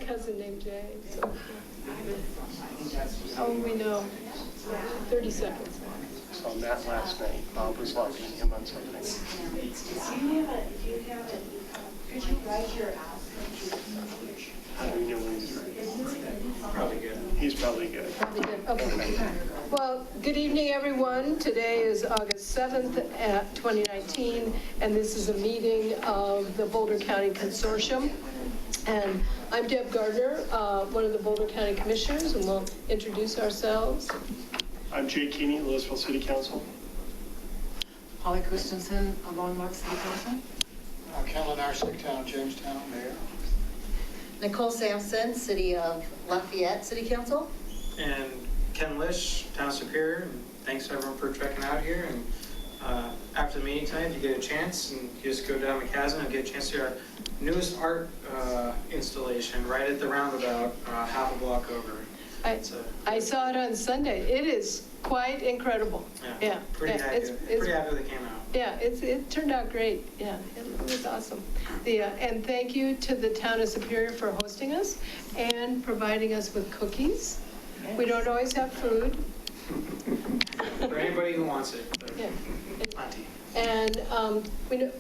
cousin named Jay. So. Oh, we know. 30 seconds. So on that last night, Bob was lobbying him on something. Could you write your ask? How do we know when he's ready? Probably good. He's probably good. Probably good. Okay. Well, good evening, everyone. Today is August 7th, 2019, and this is a meeting of the Boulder County Consortium. And I'm Deb Gardner, one of the Boulder County Commissioners, and we'll introduce ourselves. I'm Jay Keeney, Louisville City Council. Holly Christensen, Longmont City Council. Ken Lenarczyk, Town of Jamestown, Mayor. Nicole Sampson, City of Lafayette City Council. And Ken Lish, Town Superior. And thanks everyone for trekking out here. And after the meeting tonight, if you get a chance, and you just go down McCaslin and get a chance to see our newest art installation right at the roundabout, half a block over. I saw it on Sunday. It is quite incredible. Yeah. Pretty happy that it came out. Yeah, it turned out great. Yeah, it was awesome. And thank you to the Town of Superior for hosting us and providing us with cookies. Yes. We don't always have food. For anybody who wants it. Yeah. Plenty. And we know,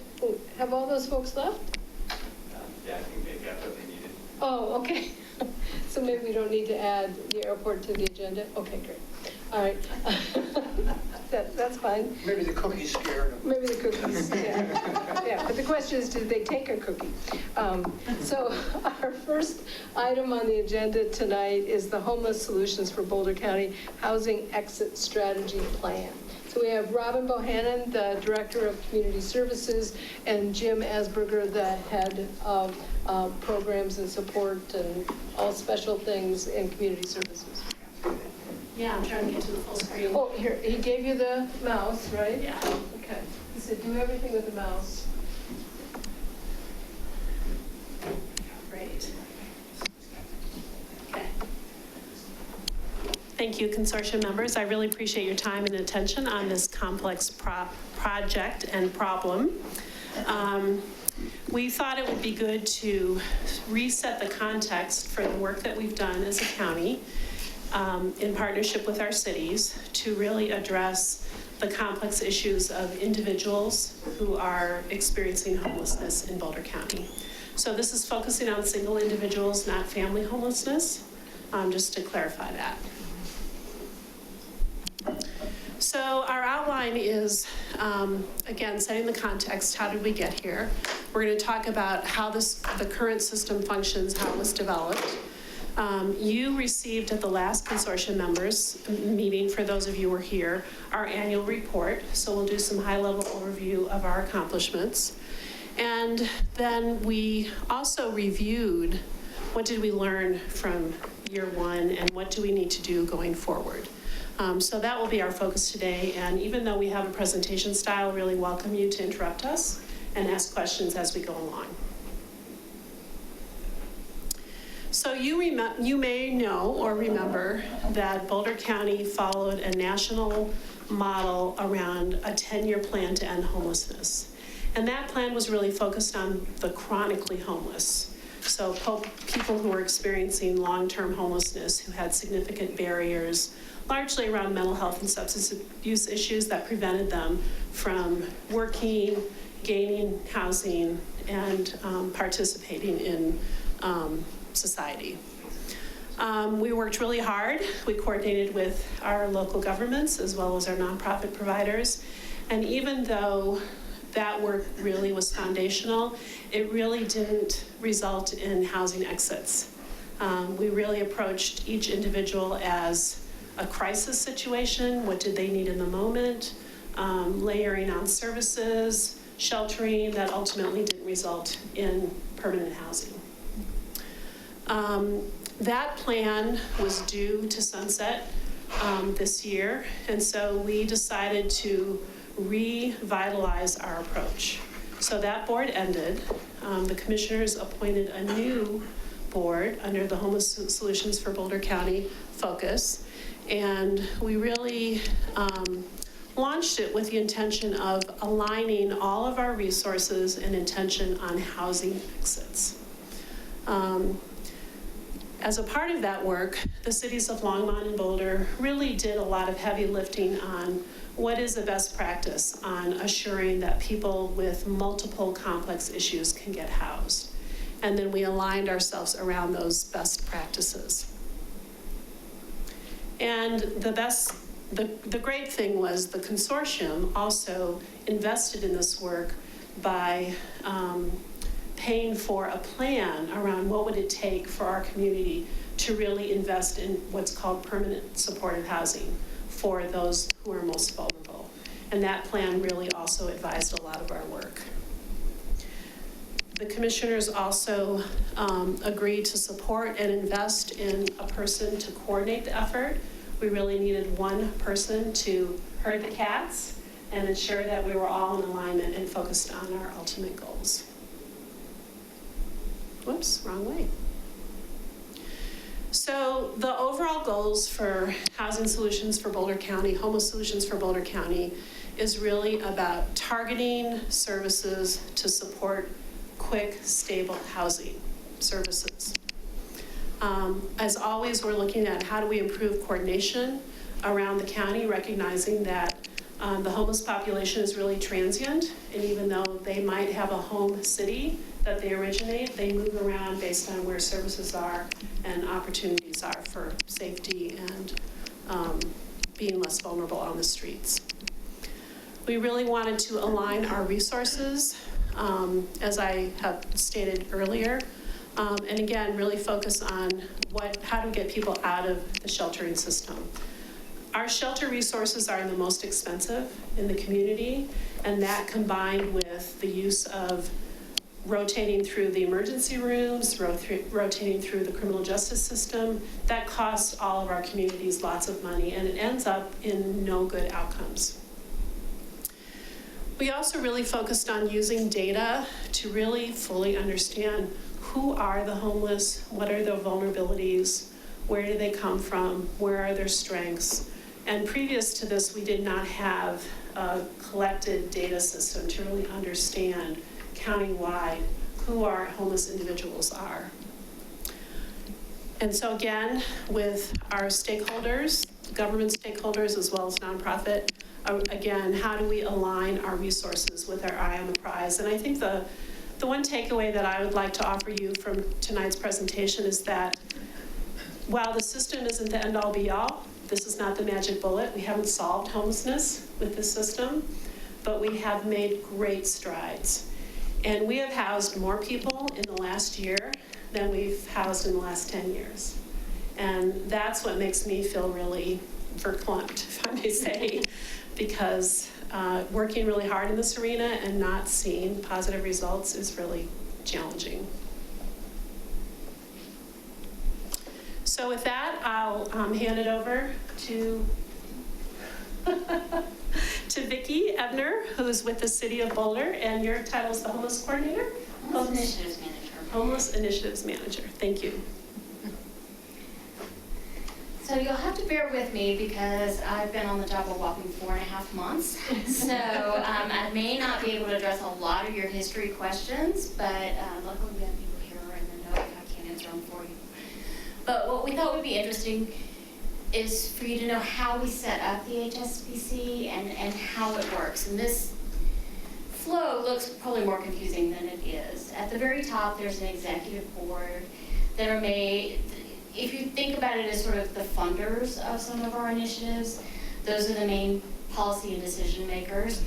have all those folks left? Yeah, I think they got what they needed. Oh, okay. So maybe we don't need to add the airport to the agenda? Okay, great. All right. That's fine. Maybe the cookies scared them. Maybe the cookies, yeah. Yeah, but the question is, did they take a cookie? So our first item on the agenda tonight is the Homeless Solutions for Boulder County Housing Exit Strategy Plan. So we have Robin Bohannon, the Director of Community Services, and Jim Asberger, the Head of Programs and Support and all special things in Community Services. Yeah, I'm trying to get to the full screen. Oh, here, he gave you the mouse, right? Yeah. Okay. He said, do everything with the mouse. Great. Okay. Thank you, consortium members. I really appreciate your time and attention on this complex project and problem. We thought it would be good to reset the context for the work that we've done as a county in partnership with our cities to really address the complex issues of individuals who are experiencing homelessness in Boulder County. So this is focusing on single individuals, not family homelessness, just to clarify that. So our outline is, again, setting the context. How did we get here? We're going to talk about how the current system functions, how it was developed. You received at the last consortium members meeting, for those of you who were here, our annual report. So we'll do some high-level overview of our accomplishments. And then we also reviewed what did we learn from year one and what do we need to do going forward. So that will be our focus today. And even though we have a presentation style, I really welcome you to interrupt us and ask questions as we go along. So you may know or remember that Boulder County followed a national model around a 10-year plan to end homelessness. And that plan was really focused on the chronically homeless. So people who were experiencing long-term homelessness, who had significant barriers, largely around mental health and substance abuse issues that prevented them from working, gaining housing, and participating in society. We worked really hard. We coordinated with our local governments as well as our nonprofit providers. And even though that work really was foundational, it really didn't result in housing exits. We really approached each individual as a crisis situation. What did they need in the moment? Layering on services, sheltering that ultimately didn't result in permanent housing. That plan was due to sunset this year, and so we decided to revitalize our approach. So that board ended. The commissioners appointed a new board under the Homeless Solutions for Boulder County focus, and we really launched it with the intention of aligning all of our resources and intention on housing exits. As a part of that work, the cities of Longmont and Boulder really did a lot of heavy lifting on what is the best practice on assuring that people with multiple complex issues can get housed. And then we aligned ourselves around those best practices. And the great thing was the consortium also invested in this work by paying for a plan around what would it take for our community to really invest in what's called permanent supportive housing for those who are most vulnerable. And that plan really also advised a lot of our work. The commissioners also agreed to support and invest in a person to coordinate the effort. We really needed one person to herd the cats and ensure that we were all in alignment and focused on our ultimate goals. Whoops, wrong way. So the overall goals for Housing Solutions for Boulder County, Homeless Solutions for Boulder County, is really about targeting services to support quick, stable housing services. As always, we're looking at how do we improve coordination around the county, recognizing that the homeless population is really transient, and even though they might have a home city that they originate, they move around based on where services are and opportunities are for safety and being less vulnerable on the streets. We really wanted to align our resources, as I have stated earlier, and again, really focus on how to get people out of the sheltering system. Our shelter resources are the most expensive in the community, and that combined with the use of rotating through the emergency rooms, rotating through the criminal justice system, that costs all of our communities lots of money, and it ends up in no good outcomes. We also really focused on using data to really fully understand who are the homeless, what are their vulnerabilities, where do they come from, where are their strengths. And previous to this, we did not have a collected data system to really understand countywide who our homeless individuals are. And so again, with our stakeholders, government stakeholders as well as nonprofit, again, how do we align our resources with our eye on the prize? And I think the one takeaway that I would like to offer you from tonight's presentation is that while the system isn't the end-all be-all, this is not the magic bullet. We haven't solved homelessness with this system, but we have made great strides. And we have housed more people in the last year than we've housed in the last 10 years. And that's what makes me feel really verklempt, if I may say, because working really hard in this arena and not seeing positive results is really challenging. So with that, I'll hand it over to Vicki Ebner, who's with the City of Boulder, and your title is the Homeless Coordinator? Homeless Initiatives Manager. Homeless Initiatives Manager. Thank you. So you'll have to bear with me because I've been on the job a whopping 4.5 months. So I may not be able to address a lot of your history questions, but luckily we have people here and they know if I can't answer them for you. But what we thought would be interesting is for you to know how we set up the HSBC and how it works. And this flow looks probably more confusing than it is. At the very top, there's an executive board that are made. If you think about it as sort of the funders of some of our initiatives, those are the main policy and decision makers.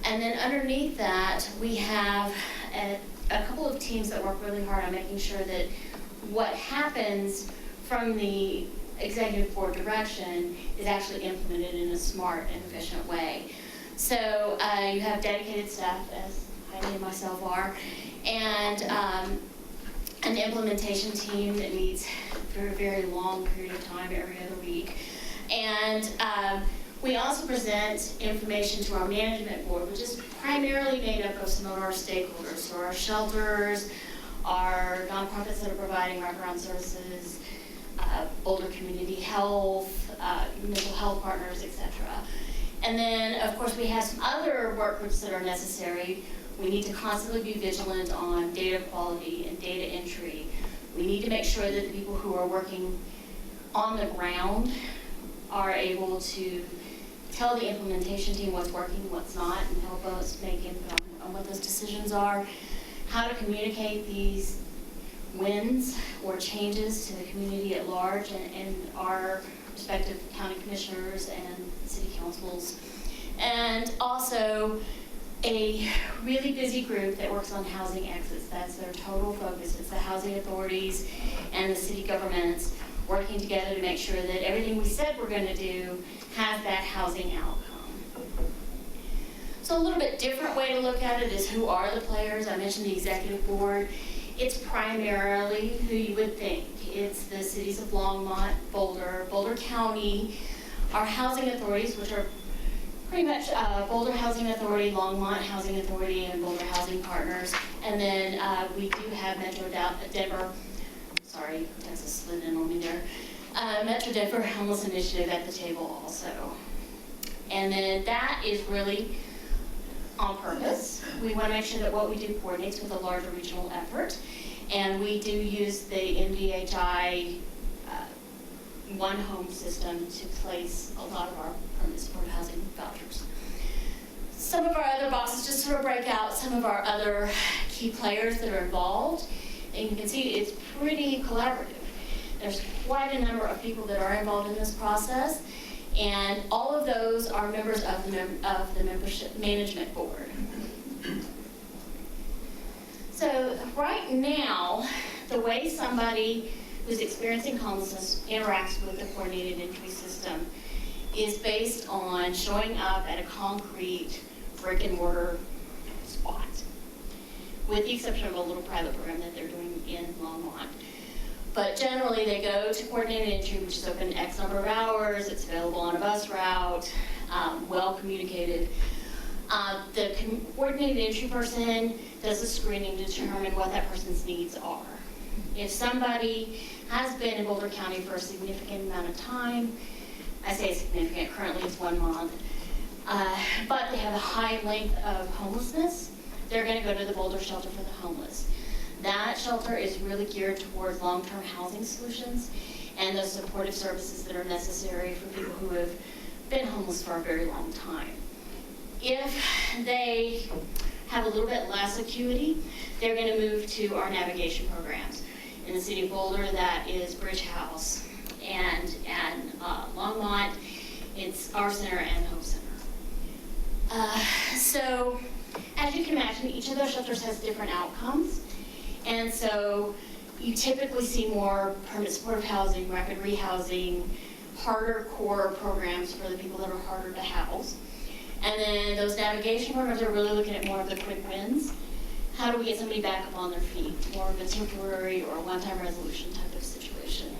And then underneath that, we have a couple of teams that work really hard on making sure that what happens from the executive board direction is actually implemented in a smart and efficient way. So you have dedicated staff, as Heidi and myself are, and an implementation team that meets for a very long period of time every other week. And we also present information to our management board, which is primarily made up of some of our stakeholders, so our shelters, our nonprofits that are providing wraparound services, Boulder Community Health, mental health partners, etc. And then, of course, we have some other work groups that are necessary. We need to constantly be vigilant on data quality and data entry. We need to make sure that the people who are working on the ground are able to tell the implementation team what's working, what's not, and help us make input on what those decisions are, how to communicate these wins or changes to the community at large and our respective county commissioners and city councils. And also a really busy group that works on housing exits. That's their total focus. It's the housing authorities and the city governments working together to make sure that everything we said we're going to do has that housing outcome. So a little bit different way to look at it is who are the players. I mentioned the executive board. It's primarily who you would think. It's the cities of Longmont, Boulder, Boulder County, our housing authorities, which are pretty much Boulder Housing Authority, Longmont Housing Authority, and Boulder Housing Partners. And then we do have Metro Denver, sorry, Texas slid in on me there, Metro Denver Homeless Initiative at the table also. And then that is really on purpose. We want to make sure that what we do coordinates with a larger regional effort. And we do use the MDHI one home system to place a lot of our permanent supportive housing vouchers. Some of our other boxes just sort of break out some of our other key players that are involved. And you can see it's pretty collaborative. There's quite a number of people that are involved in this process. And all of those are members of the membership management board. So right now, the way somebody who's experiencing homelessness interacts with the coordinated entry system is based on showing up at a concrete brick and mortar spot, with the exception of a little private program that they're doing in Longmont. But generally, they go to coordinated entry, which is open X number of hours. It's available on a bus route, well communicated. The coordinated entry person does a screening to determine what that person's needs are. If somebody has been in Boulder County for a significant amount of time, I say significant, currently it's 1 month, but they have a high length of homelessness, they're going to go to the Boulder Shelter for the Homeless. That shelter is really geared towards long-term housing solutions and those supportive services that are necessary for people who have been homeless for a very long time. If they have a little bit less acuity, they're going to move to our navigation programs. In the city of Boulder, that is Bridge House, and Longmont, it's our center and Hope Center. So, as you can imagine, each of those shelters has different outcomes. And so you typically see more permanent supportive housing, rapid rehousing, harder core programs for the people that are harder to house. And then those navigation programs are really looking at more of the quick wins. How do we get somebody back up on their feet? More of a temporary or one-time resolution type of situation.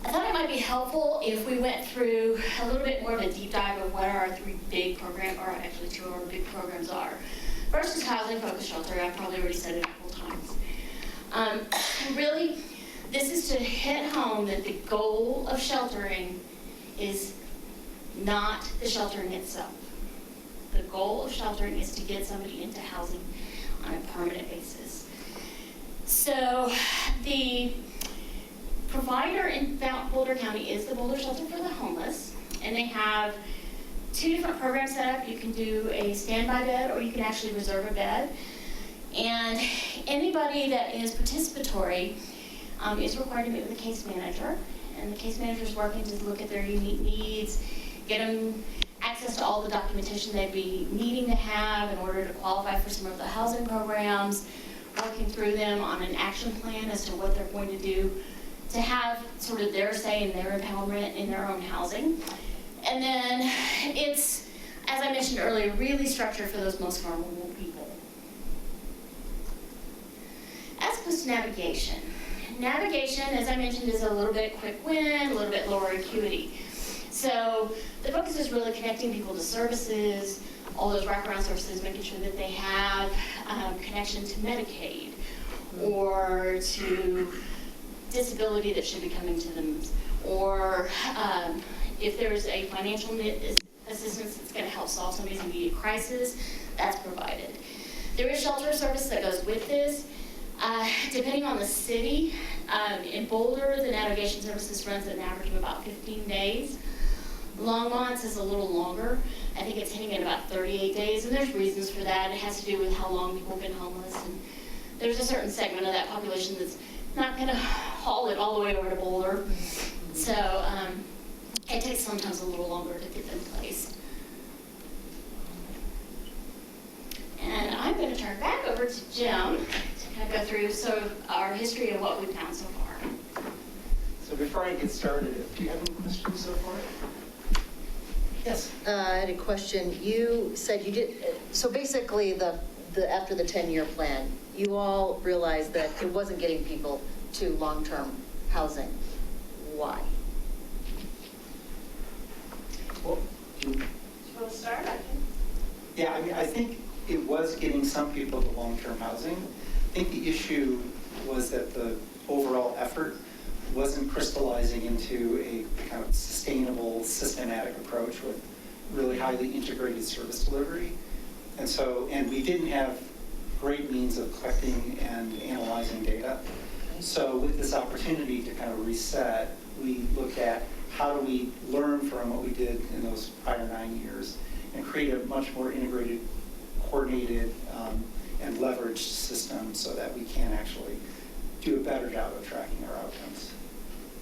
I thought it might be helpful if we went through a little bit more of a deep dive of what our 3 big programs, or actually 2 of our big programs are. First is Housing Focused Shelter. I've probably already said it a couple times. Really, this is to hit home that the goal of sheltering is not the sheltering itself. The goal of sheltering is to get somebody into housing on a permanent basis. So the provider in Boulder County is the Boulder Shelter for the Homeless, and they have 2 different programs set up. You can do a standby bed, or you can actually reserve a bed. And anybody that is participatory is required to meet with a case manager, and the case manager is working to look at their unique needs, get them access to all the documentation they'd be needing to have in order to qualify for some of the housing programs, working through them on an action plan as to what they're going to do to have sort of their say and their empowerment in their own housing. And then it's, as I mentioned earlier, really structured for those most vulnerable people. As opposed to navigation. Navigation, as I mentioned, is a little bit quick win, a little bit lower acuity. So the focus is really connecting people to services, all those wraparound services, making sure that they have connection to Medicaid or to disability that should be coming to them, or if there's a financial assistance that's going to help solve somebody's immediate crisis, that's provided. There is shelter service that goes with this. Depending on the city, in Boulder, the navigation services runs at an average of about 15 days. Longmont's is a little longer. I think it's hitting at about 38 days, and there's reasons for that. It has to do with how long people have been homeless, and there's a certain segment of that population that's not going to haul it all the way over to Boulder. So it takes sometimes a little longer to get them placed. And I'm going to turn it back over to Jim to kind of go through sort of our history of what we've found so far. So before I get started, do you have any questions so far? Yes. I had a question. You said you did, so basically after the 10-year plan, you all realized that it wasn't getting people to long-term housing. Why? Well, Do you want to start? yeah, I mean, I think it was getting some people to long-term housing. I think the issue was that the overall effort wasn't crystallizing into a kind of sustainable, systematic approach with really highly integrated service delivery. And we didn't have great means of collecting and analyzing data. So with this opportunity to kind of reset, we looked at how do we learn from what we did in those prior 9 years and create a much more integrated, coordinated, and leveraged system so that we can actually do a better job of tracking our outcomes.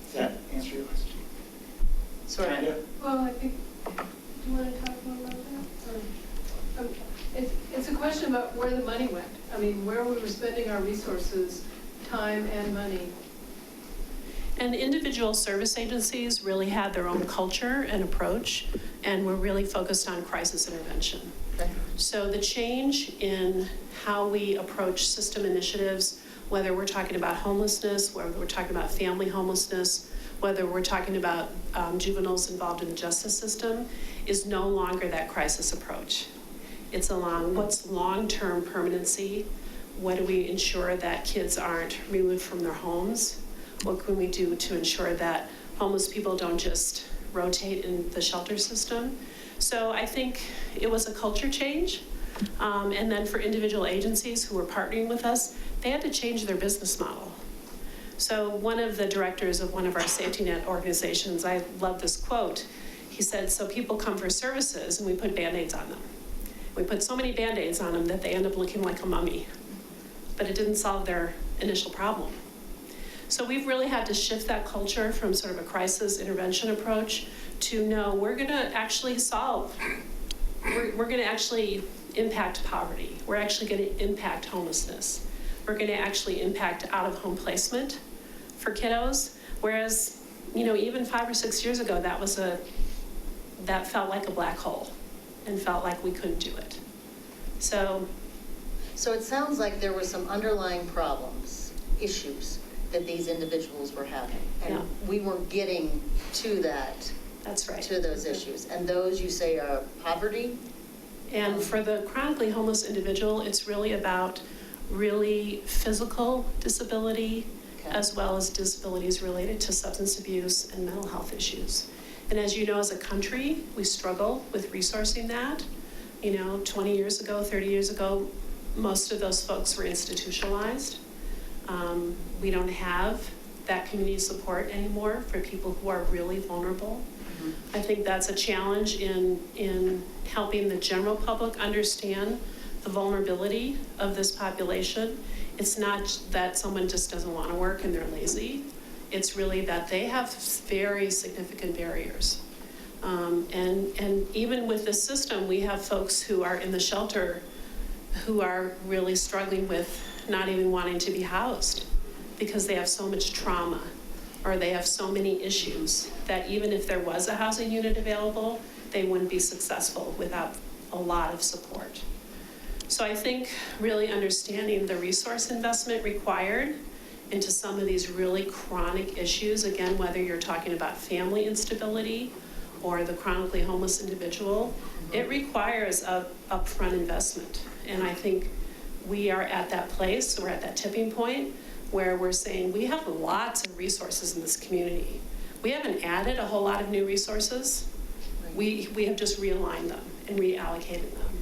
Does that answer your question? Sort of. Kinda? Well, I think, do you want to talk more about that? It's a question about where the money went. I mean, where we were spending our resources, time and money. And individual service agencies really had their own culture and approach, and were really focused on crisis intervention. Okay. So the change in how we approach system initiatives, whether we're talking about homelessness, whether we're talking about family homelessness, whether we're talking about juveniles involved in the justice system, is no longer that crisis approach. It's along what's long-term permanency, what do we ensure that kids aren't removed from their homes, what can we do to ensure that homeless people don't just rotate in the shelter system. So I think it was a culture change. And then for individual agencies who were partnering with us, they had to change their business model. So one of the directors of one of our safety net organizations, I love this quote, he said, so people come for services and we put Band-Aids on them. We put so many Band-Aids on them that they end up looking like a mummy, but it didn't solve their initial problem. So we've really had to shift that culture from sort of a crisis intervention approach to no, we're gonna actually solve, we're gonna actually impact poverty. We're actually gonna impact homelessness. We're gonna actually impact out-of-home placement for kiddos. Whereas, you know, even 5 or 6 years ago, that felt like a black hole and felt like we couldn't do it. So it sounds like there were some underlying problems, issues that these individuals were having. And Yeah. we weren't getting to that, that's right. to those issues. And those you say are poverty? And for the chronically homeless individual, it's really about really physical disability, Okay. as well as disabilities related to substance abuse and mental health issues. And as you know, as a country, we struggle with resourcing that. You know, 20 years ago, 30 years ago, most of those folks were institutionalized. We don't have that community support anymore for people who are really vulnerable. I think that's a challenge in helping the general public understand the vulnerability of this population. It's not that someone just doesn't want to work and they're lazy. It's really that they have very significant barriers. And even with this system, we have folks who are in the shelter who are really struggling with not even wanting to be housed because they have so much trauma or they have so many issues that even if there was a housing unit available, they wouldn't be successful without a lot of support. So I think really understanding the resource investment required into some of these really chronic issues, again, whether you're talking about family instability or the chronically homeless individual, it requires a upfront investment. And I think we are at that place, we're at that tipping point where we're saying we have lots of resources in this community. We haven't added a whole lot of new resources. We have just realigned them and reallocated them.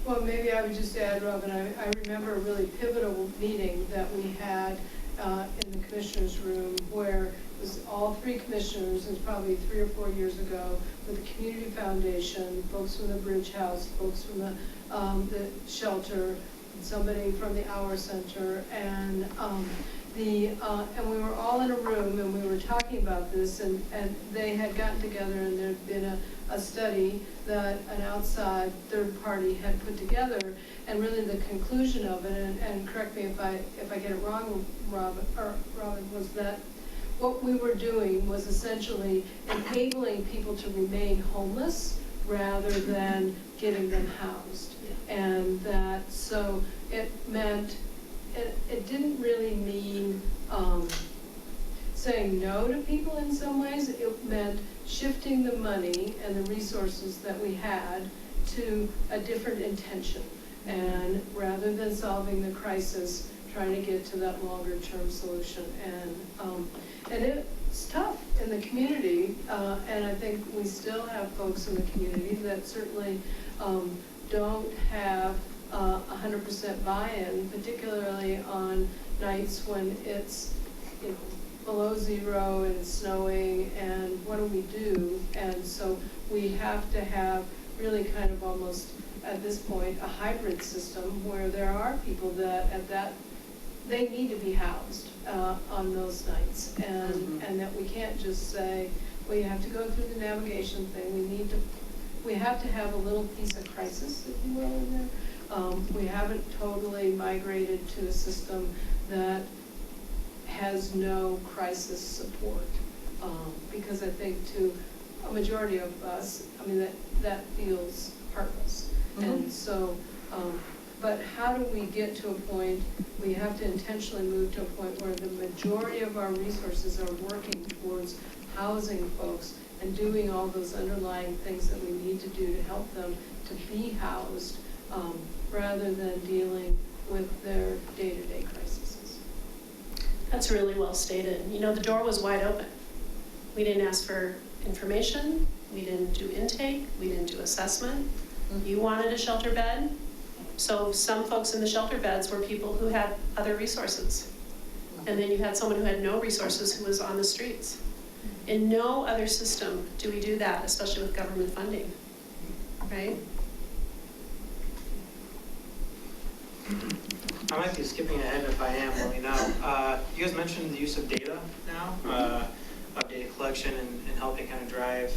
Well, maybe I would just add, Robin, I remember a really pivotal meeting that we had in the commissioners' room where it was all three commissioners, it was probably 3 or 4 years ago, with the Community Foundation, folks from the Bridge House, folks from the shelter, somebody from the Hour Center, and and we were all in a room and we were talking about this, and they had gotten together and there'd been a study that an outside third party had put together, and really the conclusion of it, and correct me if I get it wrong, Robin, was that what we were doing was essentially enabling people to remain homeless rather than getting them housed. And that, so it meant, it didn't really mean saying no to people in some ways. It meant shifting the money and the resources that we had to a different intention. And rather than solving the crisis, trying to get to that longer term solution. And it's tough in the community, and I think we still have folks in the community that certainly don't have 100% buy-in, particularly on nights when it's, you know, below zero and it's snowing, and what do we do? And so we have to have really kind of almost, at this point, a hybrid system where there are people that they need to be housed on those nights, and that we can't just say, well, you have to go through the navigation thing. We have to have a little piece of crisis, if you will, in there. We haven't totally migrated to a system that has no crisis support, because I think to a majority of us, I mean, that feels heartless. And so, but how do we get to a point, we have to intentionally move to a point where the majority of our resources are working towards housing folks and doing all those underlying things that we need to do to help them to be housed, rather than dealing with their day-to-day crises. That's really well stated. You know, the door was wide open. We didn't ask for information, we didn't do intake, we didn't do assessment. You wanted a shelter bed, so some folks in the shelter beds were people who had other resources. And then you had someone who had no resources who was on the streets. In no other system do we do that, especially with government funding, right? I might be skipping ahead if I am, let me know. You guys mentioned the use of data now, of data collection and helping kind of drive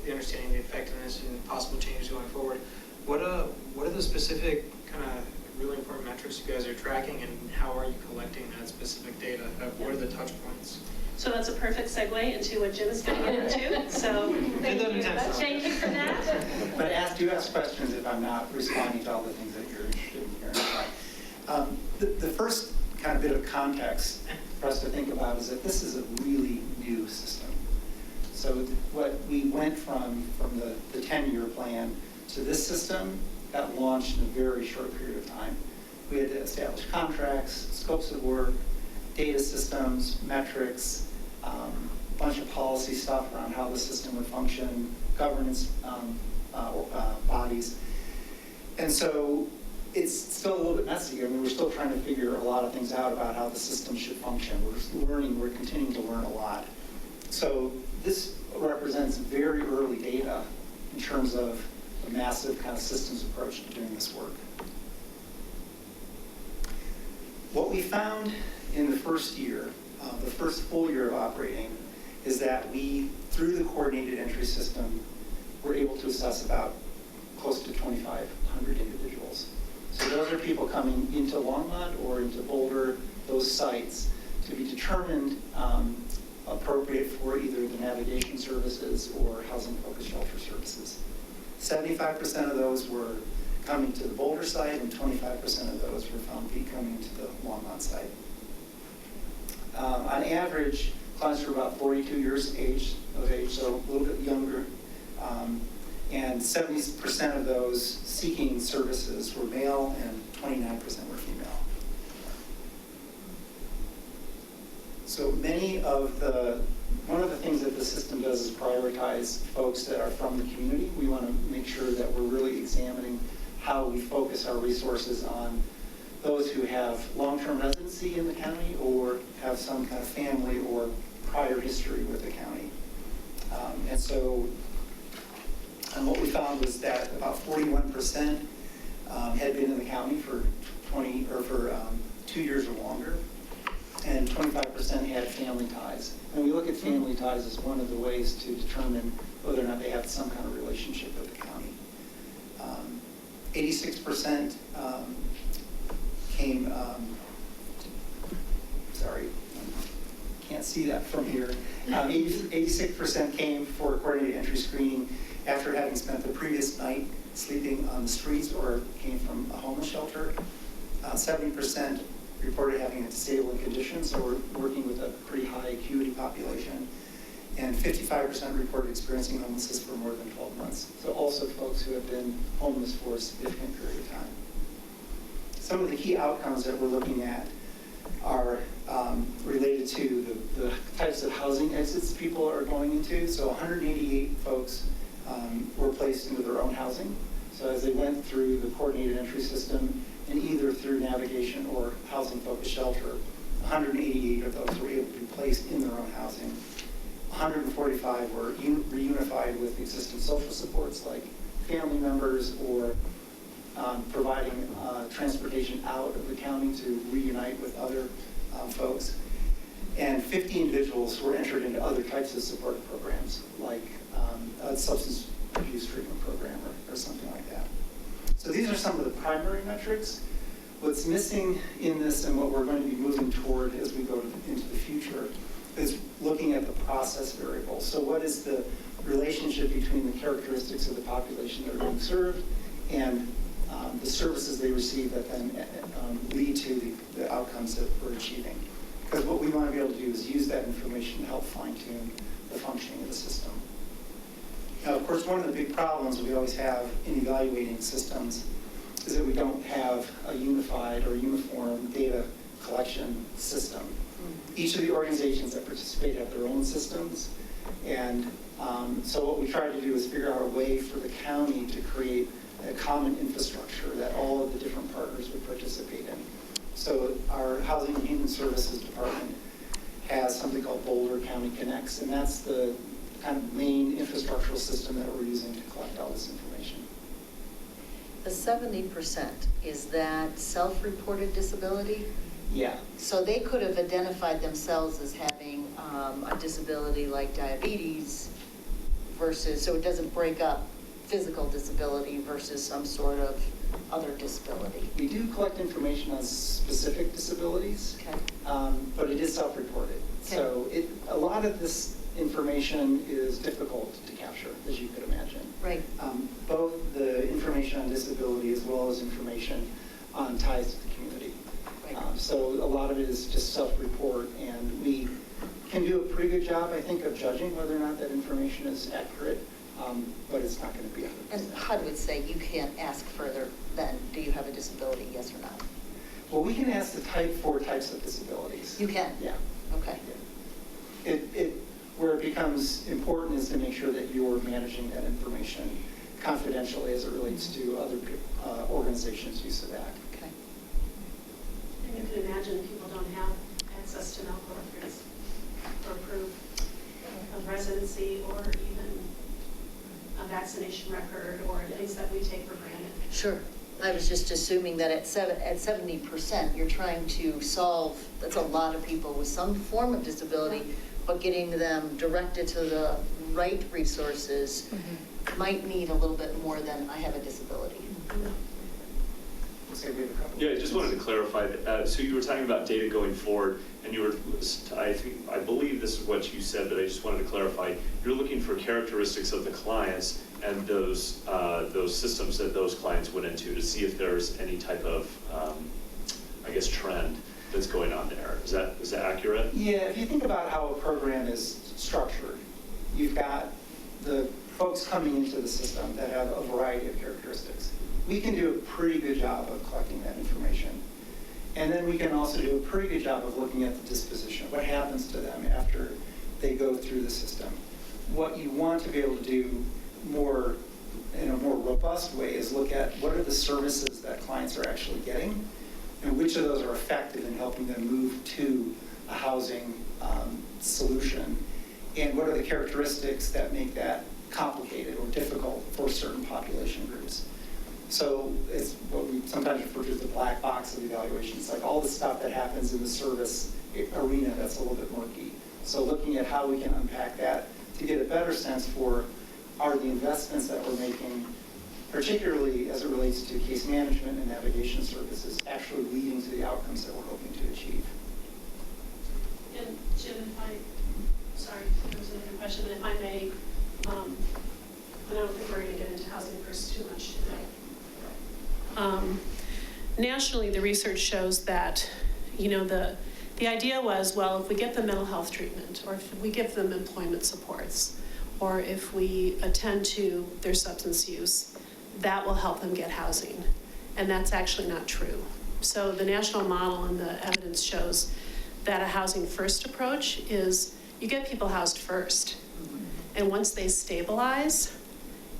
the understanding of the effectiveness and possible changes going forward. What are the specific kind of really important metrics you guys are tracking, and how are you collecting that specific data? What are the touch points? So that's a perfect segue into what Jim is going to get into. So thank you for that. But do ask questions if I'm not responding to all the things that you're interested in hearing. The first kind of bit of context for us to think about is that this is a really new system. So what we went from the 10-year plan to this system got launched in a very short period of time. We had to establish contracts, scopes of work, data systems, metrics, a bunch of policy stuff around how the system would function, governance bodies. And so it's still a little bit messy. I mean, we're still trying to figure a lot of things out about how the system should function. We're continuing to learn a lot. So this represents very early data in terms of a massive kind of systems approach to doing this work. What we found in the first year, the first full year of operating, is that we, through the coordinated entry system, were able to assess about close to 2,500 individuals. So those are people coming into Longmont or into Boulder, those sites, to be determined appropriate for either the navigation services or housing-focused shelter services. 75% of those were coming to the Boulder site, and 25% of those were found to be coming to the Longmont site. On average, clients were about 42 years of age, so a little bit younger. And 70% of those seeking services were male, and 29% were female. So one of the things that the system does is prioritize folks that are from the community. We want to make sure that we're really examining how we focus our resources on those who have long-term residency in the county or have some kind of family or prior history with the county. And so what we found was that about 41% had been in the county for 2 years or longer, and 25% had family ties. And we look at family ties as one of the ways to determine whether or not they have some kind of relationship with the county. 86% came, sorry, can't see that from here. 86% came for coordinated entry screening after having spent the previous night sleeping on the streets or came from a homeless shelter. 70% reported having a disabling condition, so we're working with a pretty high acuity population. And 55% reported experiencing homelessness for more than 12 months. So also folks who have been homeless for a significant period of time. Some of the key outcomes that we're looking at are related to the types of housing exits people are going into. So 188 folks were placed into their own housing. So as they went through the coordinated entry system, and either through navigation or housing-focused shelter, 188 of those were able to be placed in their own housing. 145 were reunified with existing social supports like family members or providing transportation out of the county to reunite with other folks. And 50 individuals were entered into other types of support programs like a substance abuse treatment program or something like that. So these are some of the primary metrics. What's missing in this and what we're going to be moving toward as we go into the future is looking at the process variables. So what is the relationship between the characteristics of the population that are being served and the services they receive that then lead to the outcomes that we're achieving? Because what we want to be able to do is use that information to help fine-tune the functioning of the system. Now, of course, one of the big problems we always have in evaluating systems is that we don't have a unified or uniform data collection system. Each of the organizations that participate have their own systems, and so what we try to do is figure out a way for the county to create a common infrastructure that all of the different partners would participate in. So our Housing and Human Services Department has something called Boulder County Connects, and that's the kind of main infrastructural system that we're using to collect all this information. The 70%, is that self-reported disability? Yeah. So they could have identified themselves as having a disability like diabetes versus, so it doesn't break up physical disability versus some sort of other disability. We do collect information on specific disabilities, Okay. but it is self-reported. Okay. So a lot of this information is difficult to capture, as you could imagine. Right. Both the information on disability as well as information on ties to the community. Right. So a lot of it is just self-report, and we can do a pretty good job, I think, of judging whether or not that information is accurate, but it's not going to be 100%. And HUD would say you can't ask further than, do you have a disability, yes or no? Well, we can ask the four types of disabilities. You can? Yeah. Okay. Yeah. Where it becomes important is to make sure that you're managing that information confidentially as it relates to other organizations' use of that. Okay. And you can imagine people don't have access to medical records or proof of residency or even a vaccination record or things that we take for granted. Sure. I was just assuming that at 70%, you're trying to solve, that's a lot of people with some form of disability, but getting them directed to the right resources might need a little bit more than I have a disability. Looks like we have a couple. Yeah, I just wanted to clarify that. So you were talking about data going forward, and you were, I believe this is what you said, but I just wanted to clarify. You're looking for characteristics of the clients and those systems that those clients went into to see if there's any type of, I guess, trend that's going on there. Is that accurate? Yeah, if you think about how a program is structured, you've got the folks coming into the system that have a variety of characteristics. We can do a pretty good job of collecting that information. And then we can also do a pretty good job of looking at the disposition, what happens to them after they go through the system. What you want to be able to do more in a more robust way is look at what are the services that clients are actually getting and which of those are effective in helping them move to a housing solution, and what are the characteristics that make that complicated or difficult for certain population groups. So it's what we sometimes refer to as the black box of evaluation. It's like all the stuff that happens in the service arena that's a little bit murky. So looking at how we can unpack that to get a better sense for are the investments that we're making, particularly as it relates to case management and navigation services, actually leading to the outcomes that we're hoping to achieve. And Jim, sorry, there was another question, if I may, I don't think we're going to get into housing first too much today. Nationally, the research shows that, the idea was, well, if we get them mental health treatment, or if we give them employment supports, or if we attend to their substance use, that will help them get housing. And that's actually not true. So the national model and the evidence shows that a housing first approach is you get people housed first. And once they stabilize,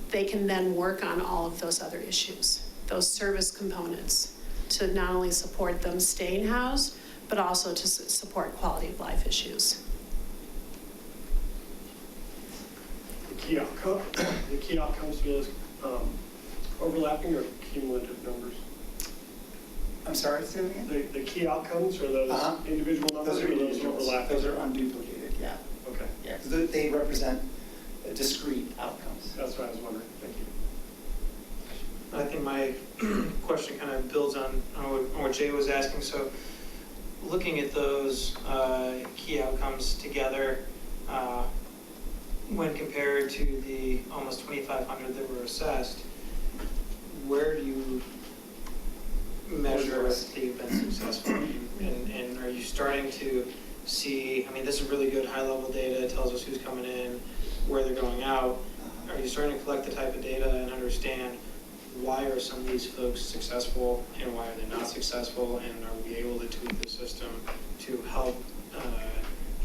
they can then work on all of those other issues, those service components, to not only support them staying housed, but also to support quality of life issues. The key outcomes for those overlapping or cumulative numbers? I'm sorry, say that again? The key outcomes are those individual numbers Those are or those individuals. overlapping? Those are unduplicated, yeah. Okay. Yeah, because they represent discrete outcomes. That's what I was wondering. Thank you. I think my question kind of builds on what Jay was asking. So looking at those key outcomes together, when compared to the almost 2,500 that were assessed, where do you measure that you've been successful? And are you starting to see, I mean, this is really good high-level data, it tells us who's coming in, where they're going out. Are you starting to collect the type of data and understand why are some of these folks successful and why are they not successful, and are we able to tweak the system to help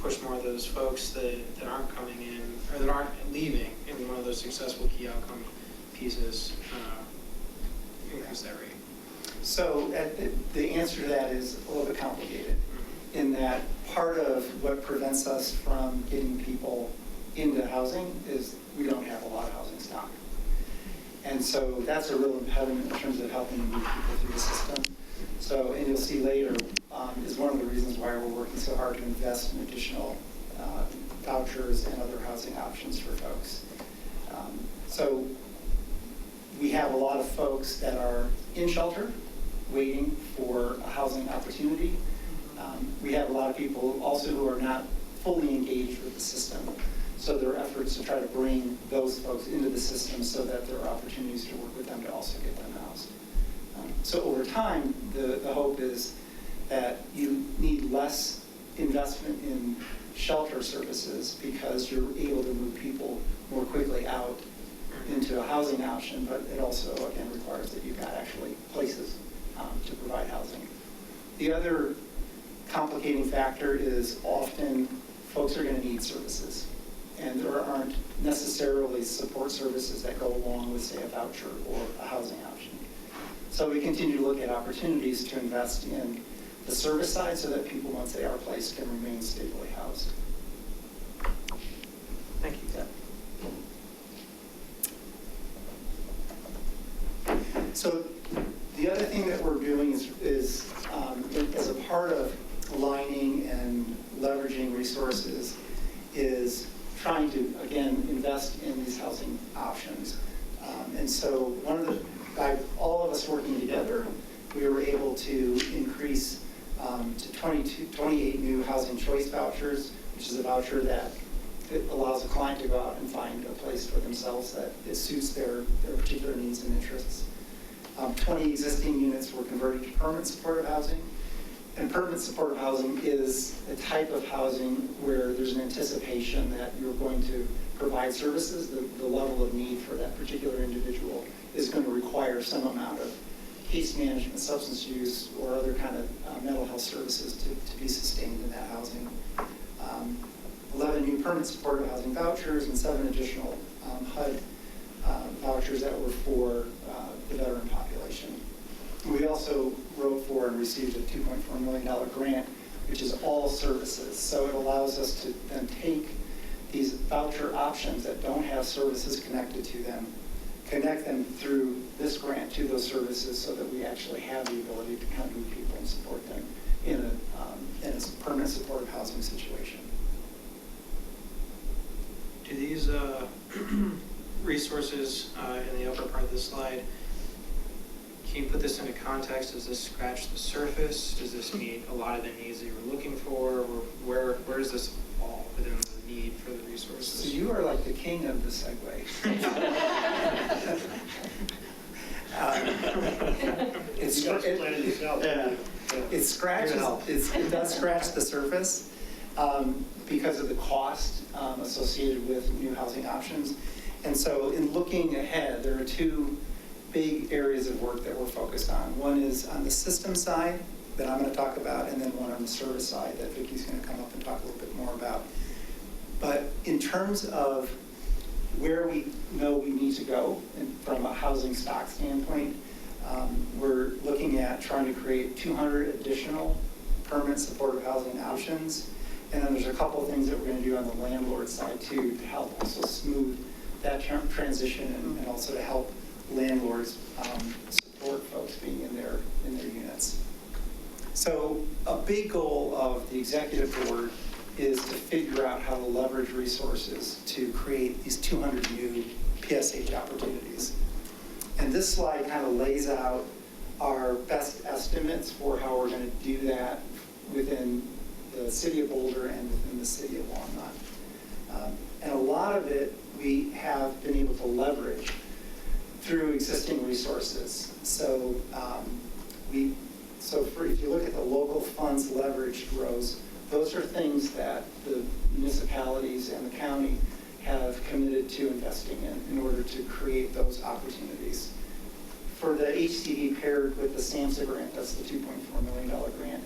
push more of those folks that aren't coming in, or that aren't leaving in one of those successful key outcome pieces, increase that rate? So the answer to that is a little bit complicated, in that part of what prevents us from getting people into housing is we don't have a lot of housing stock. And so that's a real impediment in terms of helping move people through the system. So, and you'll see later, is one of the reasons why we're working so hard to invest in additional vouchers and other housing options for folks. So we have a lot of folks that are in shelter waiting for a housing opportunity. We have a lot of people also who are not fully engaged with the system. So there are efforts to try to bring those folks into the system so that there are opportunities to work with them to also get them housed. So over time, the hope is that you need less investment in shelter services because you're able to move people more quickly out into a housing option, but it also, again, requires that you've got actually places to provide housing. The other complicating factor is often folks are going to need services, and there aren't necessarily support services that go along with, say, a voucher or a housing option. So we continue to look at opportunities to invest in the service side so that people, once they are placed, can remain stably housed. Thank you. So the other thing that we're doing is as a part of aligning and leveraging resources, is trying to, again, invest in these housing options. And so by all of us working together, we were able to increase to 28 new housing choice vouchers, which is a voucher that it allows a client to go out and find a place for themselves that it suits their particular needs and interests. 20 existing units were converted to permanent supportive housing. And permanent supportive housing is a type of housing where there's an anticipation that you're going to provide services. The level of need for that particular individual is going to require some amount of case management, substance use, or other kind of mental health services to be sustained in that housing. 11 new permanent supportive housing vouchers and 7 additional HUD vouchers that were for the veteran population. We also wrote for and received a $2.4 million grant, which is all services. So it allows us to then take these voucher options that don't have services connected to them, connect them through this grant to those services so that we actually have the ability to kind of move people and support them in a permanent supportive housing situation. Do these resources in the upper part of the slide, can you put this into context? Does this scratch the surface? Does this meet a lot of the needs that you were looking for? Or where does this fall within the need for the resources? So you are like the king of the segue. You guys planted this out. Yeah. It scratches, it does scratch the surface because of the cost associated with new housing options. And so in looking ahead, there are two big areas of work that we're focused on. One is on the system side that I'm going to talk about, and then one on the service side that Vicki's going to come up and talk a little bit more about. But in terms of where we know we need to go from a housing stock standpoint, we're looking at trying to create 200 additional permanent supportive housing options. And then there's a couple of things that we're going to do on the landlord side too to help also smooth that transition and also to help landlords support folks being in their units. So a big goal of the executive board is to figure out how to leverage resources to create these 200 new PSH opportunities. And this slide kind of lays out our best estimates for how we're going to do that within the city of Boulder and within the city of Longmont. And a lot of it we have been able to leverage through existing resources. So if you look at the local funds leveraged rows, those are things that the municipalities and the county have committed to investing in order to create those opportunities. For the HCD paired with the SAMHSA grant, that's the $2.4 million grant,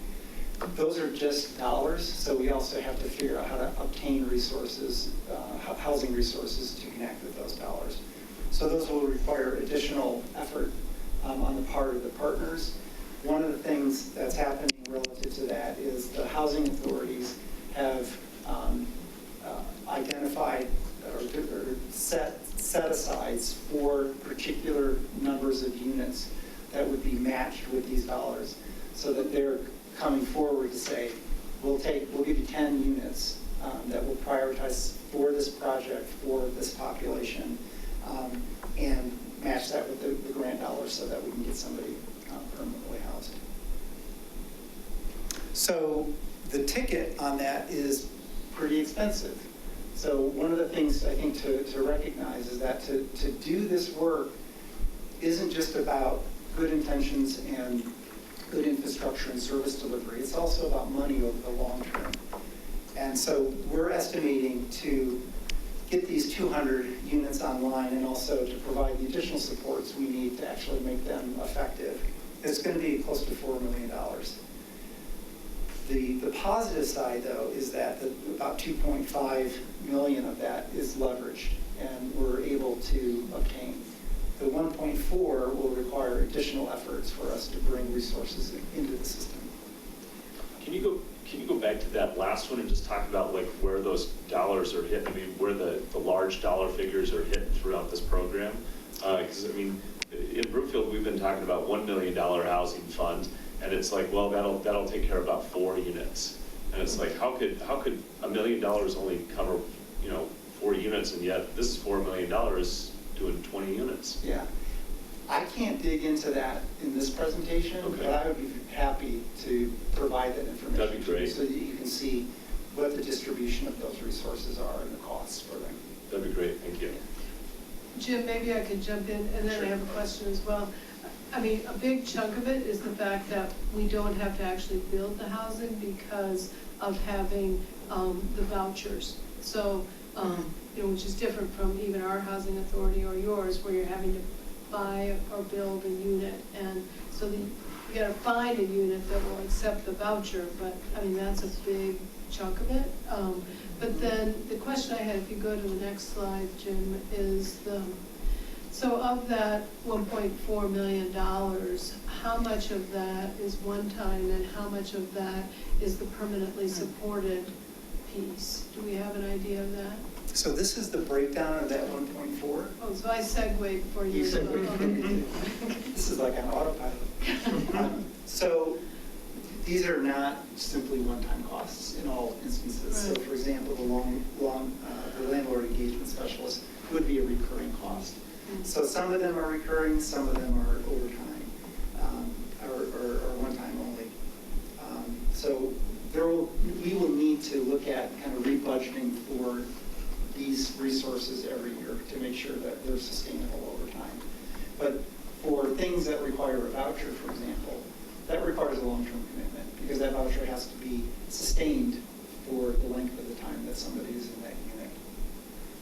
those are just dollars, so we also have to figure out how to obtain resources, housing resources to connect with those dollars. So those will require additional effort on the part of the partners. One of the things that's happening relative to that is the housing authorities have identified or set asides for particular numbers of units that would be matched with these dollars, so that they're coming forward to say, we'll give you 10 units that we'll prioritize for this project for this population, and match that with the grant dollars so that we can get somebody permanently housed. So the ticket on that is pretty expensive. So one of the things I think to recognize is that to do this work isn't just about good intentions and good infrastructure and service delivery. It's also about money over the long term. And so we're estimating to get these 200 units online and also to provide the additional supports we need to actually make them effective. It's going to be close to $4 million. The positive side, though, is that about 2.5 million of that is leveraged, and we're able to obtain. The 1.4 will require additional efforts for us to bring resources into the system. Can you go back to that last one and just talk about like where those dollars are hit? I mean, where the large dollar figures are hit throughout this program? Because I mean, in Brookfield, we've been talking about $1 million housing fund, and it's like, well, that'll take care of about 4 units. And it's like, how could $1 million only cover 4 units, and yet this is $4 million doing 20 units? Yeah, I can't dig into that in this presentation, okay, but I would be happy to provide that information. That'd be great. So that you can see what the distribution of those resources are and the costs for them. That'd be great, thank you. Jim, maybe I could jump in, and then I have a question as well. I mean, a big chunk of it is the fact that we don't have to actually build the housing because of having the vouchers. So, which is different from even our housing authority or yours, where you're having to buy or build a unit. And so you got to find a unit that will accept the voucher, but I mean, that's a big chunk of it. But then the question I had, if you go to the next slide, Jim, is So of that $1.4 million, how much of that is one-time and how much of that is the permanently supported piece? Do we have an idea of that? So this is the breakdown of that 1.4. Oh, so I segued for you. You segued. This is like an autopilot. So these are not simply one-time costs in all instances. So Right. for example, the landlord engagement specialist would be a recurring cost. So some of them are recurring, some of them are overtime, or one-time only. So we will need to look at kind of rebudgeting for these resources every year to make sure that they're sustainable over time. But for things that require a voucher, for example, that requires a long-term commitment because that voucher has to be sustained for the length of the time that somebody is in that unit.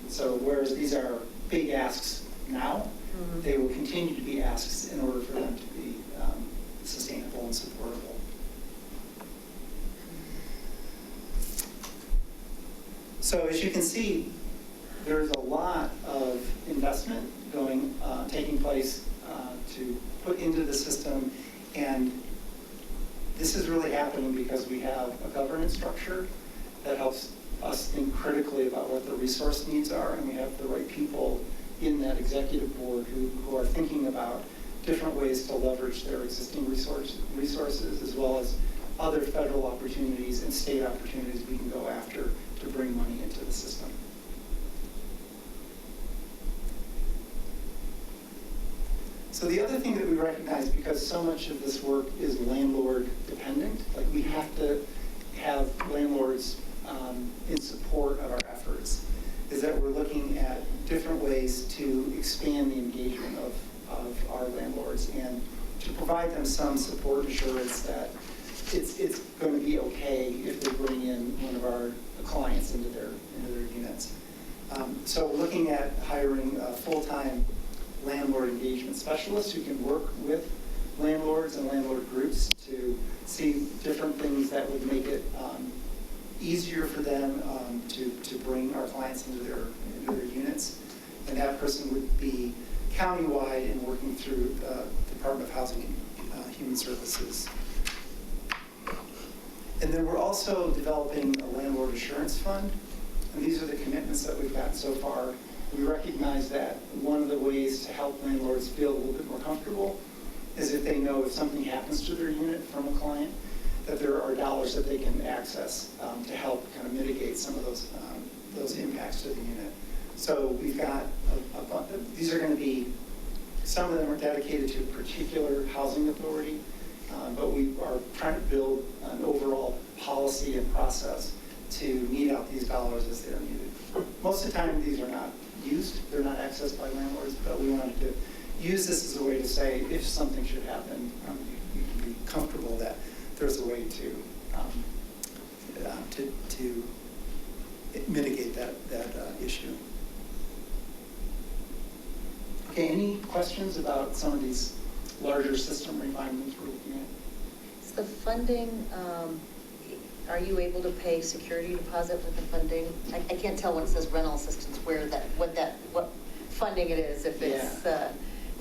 So whereas these are big asks now, they will continue to be asks in order for them to be sustainable and supportable. So as you can see, there's a lot of investment taking place to put into the system, and this is really happening because we have a governance structure that helps us think critically about what the resource needs are, and we have the right people in that executive board who are thinking about different ways to leverage their existing resources as well as other federal opportunities and state opportunities we can go after to bring money into the system. So the other thing that we recognize, because so much of this work is landlord dependent, like we have to have landlords in support of our efforts, is that we're looking at different ways to expand the engagement of our landlords and to provide them some support assurance that it's going to be okay if they bring in one of our clients into their units. So we're looking at hiring a full-time landlord engagement specialists who can work with landlords and landlord groups to see different things that would make it easier for them to bring our clients into their units. And that person would be countywide and working through the Department of Housing and Human Services. And then we're also developing a landlord assurance fund. And these are the commitments that we've got so far. We recognize that one of the ways to help landlords feel a little bit more comfortable is if they know if something happens to their unit from a client, that there are dollars that they can access to help kind of mitigate some of those impacts to the unit. So we've got, these are going to be, some of them are dedicated to a particular housing authority, but we are trying to build an overall policy and process to mete out these dollars as they're needed. Most of the time, these are not used, they're not accessed by landlords, but we wanted to use this as a way to say, if something should happen, you can be comfortable that there's a way to mitigate that issue. Okay, any questions about some of these larger system refinements we're looking at? Is the funding, are you able to pay security deposit with the funding? I can't tell when it says rental assistance what funding it is, if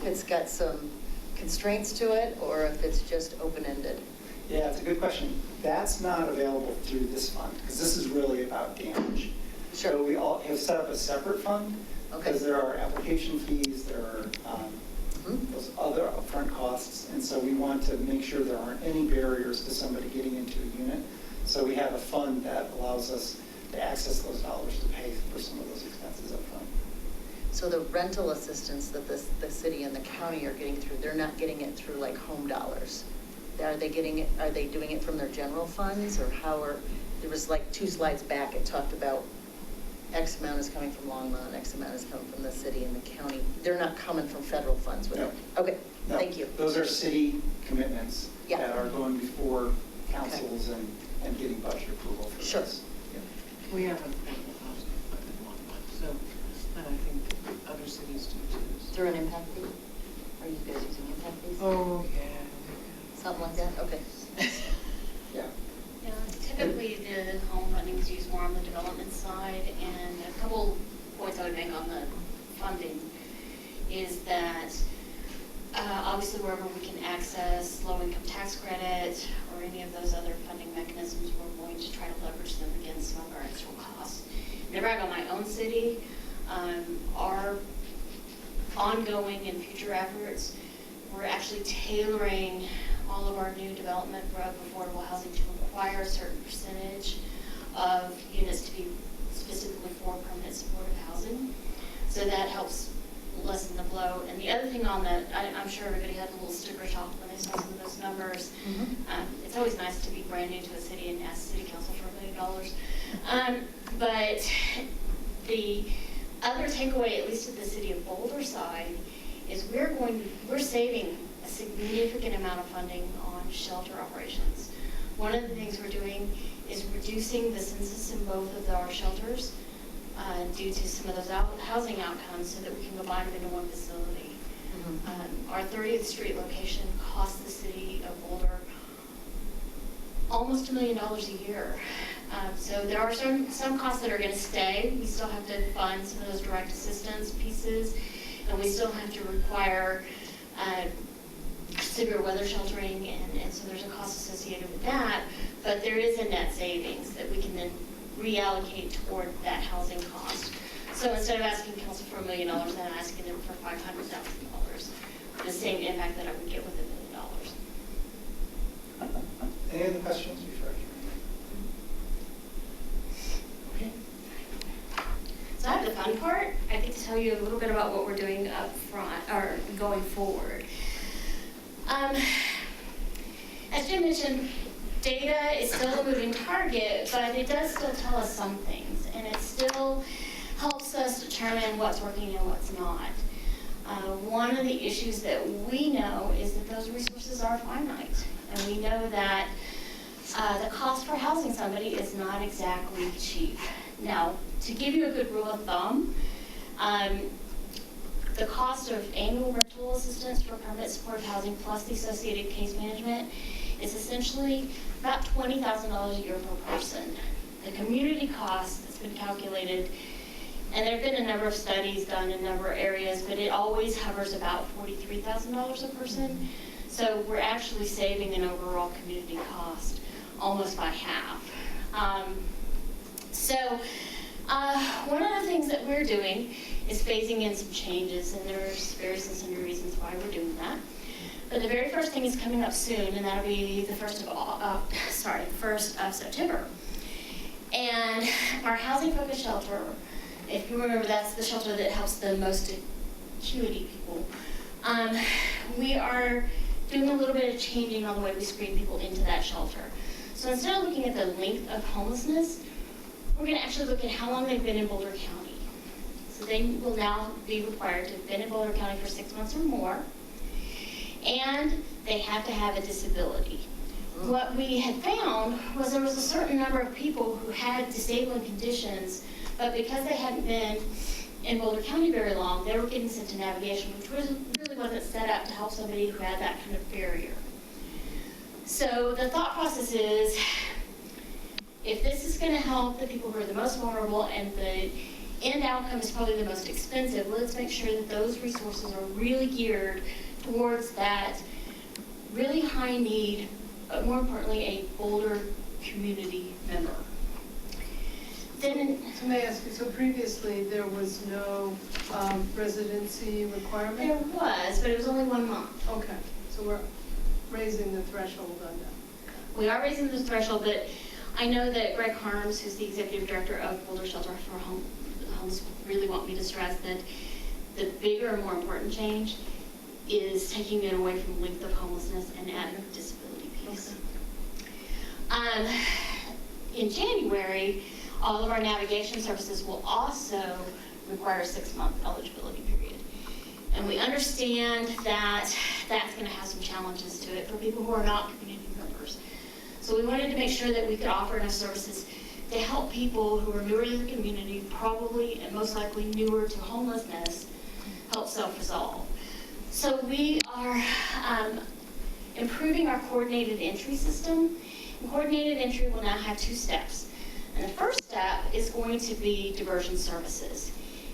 it's got some constraints to it or if it's just open-ended. Yeah, it's a good question. That's not available through this fund because this is really about damage. Sure. So we all have set up a separate fund Okay. because there are application fees, there are those other upfront costs, and so we want to make sure there aren't any barriers to somebody getting into a unit. So we have a fund that allows us to access those dollars to pay for some of those expenses up front. So the rental assistance that the city and the county are getting through, they're not getting it through like home dollars. Are they doing it from their general funds, or there was like 2 slides back, it talked about X amount is coming from Longmont, X amount is coming from the city and the county. They're not coming from federal funds with it? Okay, No, thank you. Those are city commitments Yeah. that are going before councils and getting budget approval for Sure. this. We have an affordable housing fund in Longmont, so, and I think other cities do too. Through an impact fee? Are you guys using impact fees? Oh, yeah. Something like that? Okay. Yeah. Yeah, typically the home funding is used more on the development side, and a couple points I would make on the funding. is that obviously wherever we can access low-income tax credit or any of those other funding mechanisms, we're going to try to leverage them against some of our extra costs. To brag on my own city, our ongoing and future efforts, we're actually tailoring all of our new development for affordable housing to require a certain percentage of units to be specifically for permanent supportive housing. So that helps lessen the blow. And the other thing on that, I'm sure everybody had a little sticker shock when they saw some of those numbers. It's always nice to be brand new to a city and ask city council for $1 million. But the other takeaway, at least at the city of Boulder side, is we're saving a significant amount of funding on shelter operations. One of the things we're doing is reducing the census in both of our shelters due to some of those housing outcomes so that we can combine them into one facility. Our 30th Street location costs the city of Boulder almost $1 million a year. So there are some costs that are going to stay. We still have to fund some of those direct assistance pieces, and we still have to require severe weather sheltering, and so there's a cost associated with that. But there is a net savings that we can then reallocate toward that housing cost. So instead of asking council for $1 million, I'm asking them for $500,000, the same impact that I would get with $1 million. Any other questions before I Okay. So I have the fun part. I get to tell you a little bit about what we're doing up front, or going forward. As Jim mentioned, data is still a moving target, but it does still tell us some things, and it still helps us determine what's working and what's not. One of the issues that we know is that those resources are finite, and we know that the cost for housing somebody is not exactly cheap. Now, to give you a good rule of thumb, the cost of annual rental assistance for permanent supportive housing plus the associated case management is essentially about $20,000 a year per person. The community cost that's been calculated, and there have been a number of studies done in a number of areas, but it always hovers about $43,000 a person. So we're actually saving an overall community cost almost by half. One of the things that we're doing is phasing in some changes, and there's various and sundry reasons why we're doing that. But the very first thing is coming up soon, and that'll be the 1st of September. And our housing-focused shelter, if you remember, that's the shelter that helps the most acuity people. We are doing a little bit of changing on the way we screen people into that shelter. So instead of looking at the length of homelessness, we're going to actually look at how long they've been in Boulder County. So they will now be required to have been in Boulder County for 6 months or more, and they have to have a disability. What we had found was there was a certain number of people who had disabling conditions, but because they hadn't been in Boulder County very long, they were getting sent to navigation, which really wasn't set up to help somebody who had that kind of barrier. So the thought process is, if this is going to help the people who are the most vulnerable and the end outcome is probably the most expensive, let's make sure that those resources are really geared towards that really high need, but more importantly, a Boulder community member. Then, So may I ask you, so previously there was no residency requirement? there was, but it was only 1 month. Okay, so we're raising the threshold on that. We are raising the threshold, but I know that Greg Harms, who's the executive director of Boulder Shelter for Homes, really want me to stress that the bigger and more important change is taking it away from length of homelessness and adding the disability piece. Okay. In January, all of our navigation services will also require a 6-month eligibility period. And we understand that that's going to have some challenges to it for people who are not community members. So we wanted to make sure that we could offer enough services to help people who are newer to the community, probably and most likely newer to homelessness, help self-resolve. So we are improving our coordinated entry system. And coordinated entry will now have 2 steps. And the first step is going to be diversion services.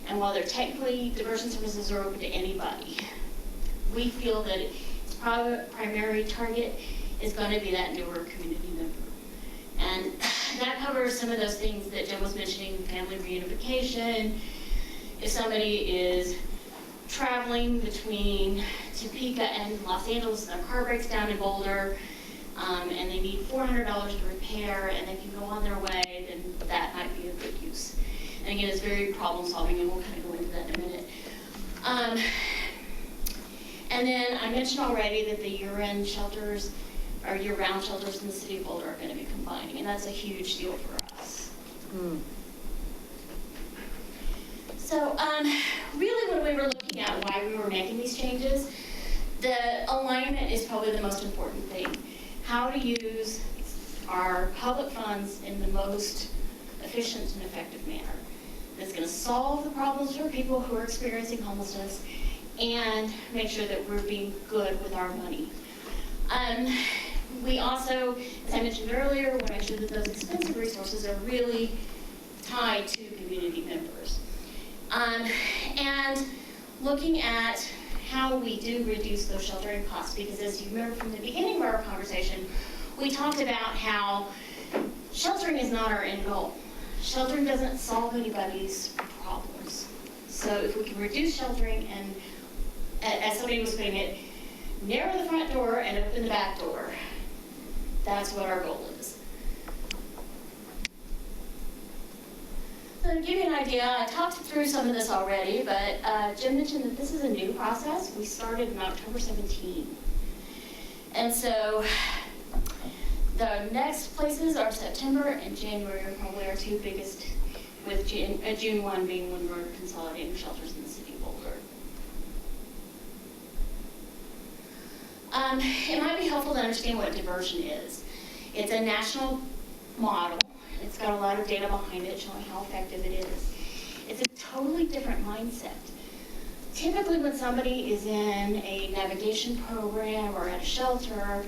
And while they're technically, diversion services are open to anybody, we feel that its primary target is going to be that newer community member. And that covers some of those things that Jim was mentioning, family reunification. If somebody is traveling between Topeka and Los Angeles and their car breaks down in Boulder, and they need $400 to repair and they can go on their way, then that might be a good use. And again, it's very problem solving, and we'll kind of go into that in a minute. And then I mentioned already that the year-end shelters or year-round shelters in the city of Boulder are going to be combining, and that's a huge deal for us. So really when we were looking at why we were making these changes, the alignment is probably the most important thing. How to use our public funds in the most efficient and effective manner that's going to solve the problems for people who are experiencing homelessness and make sure that we're being good with our money. We also, as I mentioned earlier, want to make sure that those expensive resources are really tied to community members. And looking at how we do reduce those sheltering costs, because as you remember from the beginning of our conversation, we talked about how sheltering is not our end goal. Sheltering doesn't solve anybody's problems. So if we can reduce sheltering and, as somebody was putting it, narrow the front door and open the back door, that's what our goal is. So to give you an idea, I talked through some of this already, but Jim mentioned that this is a new process. We started in October 17. And so the next places are September and January are probably our two biggest, with June 1 being when we're consolidating shelters in the city of Boulder. It might be helpful to understand what diversion is. It's a national model. It's got a lot of data behind it showing how effective it is. It's a totally different mindset. Typically when somebody is in a navigation program or at a shelter,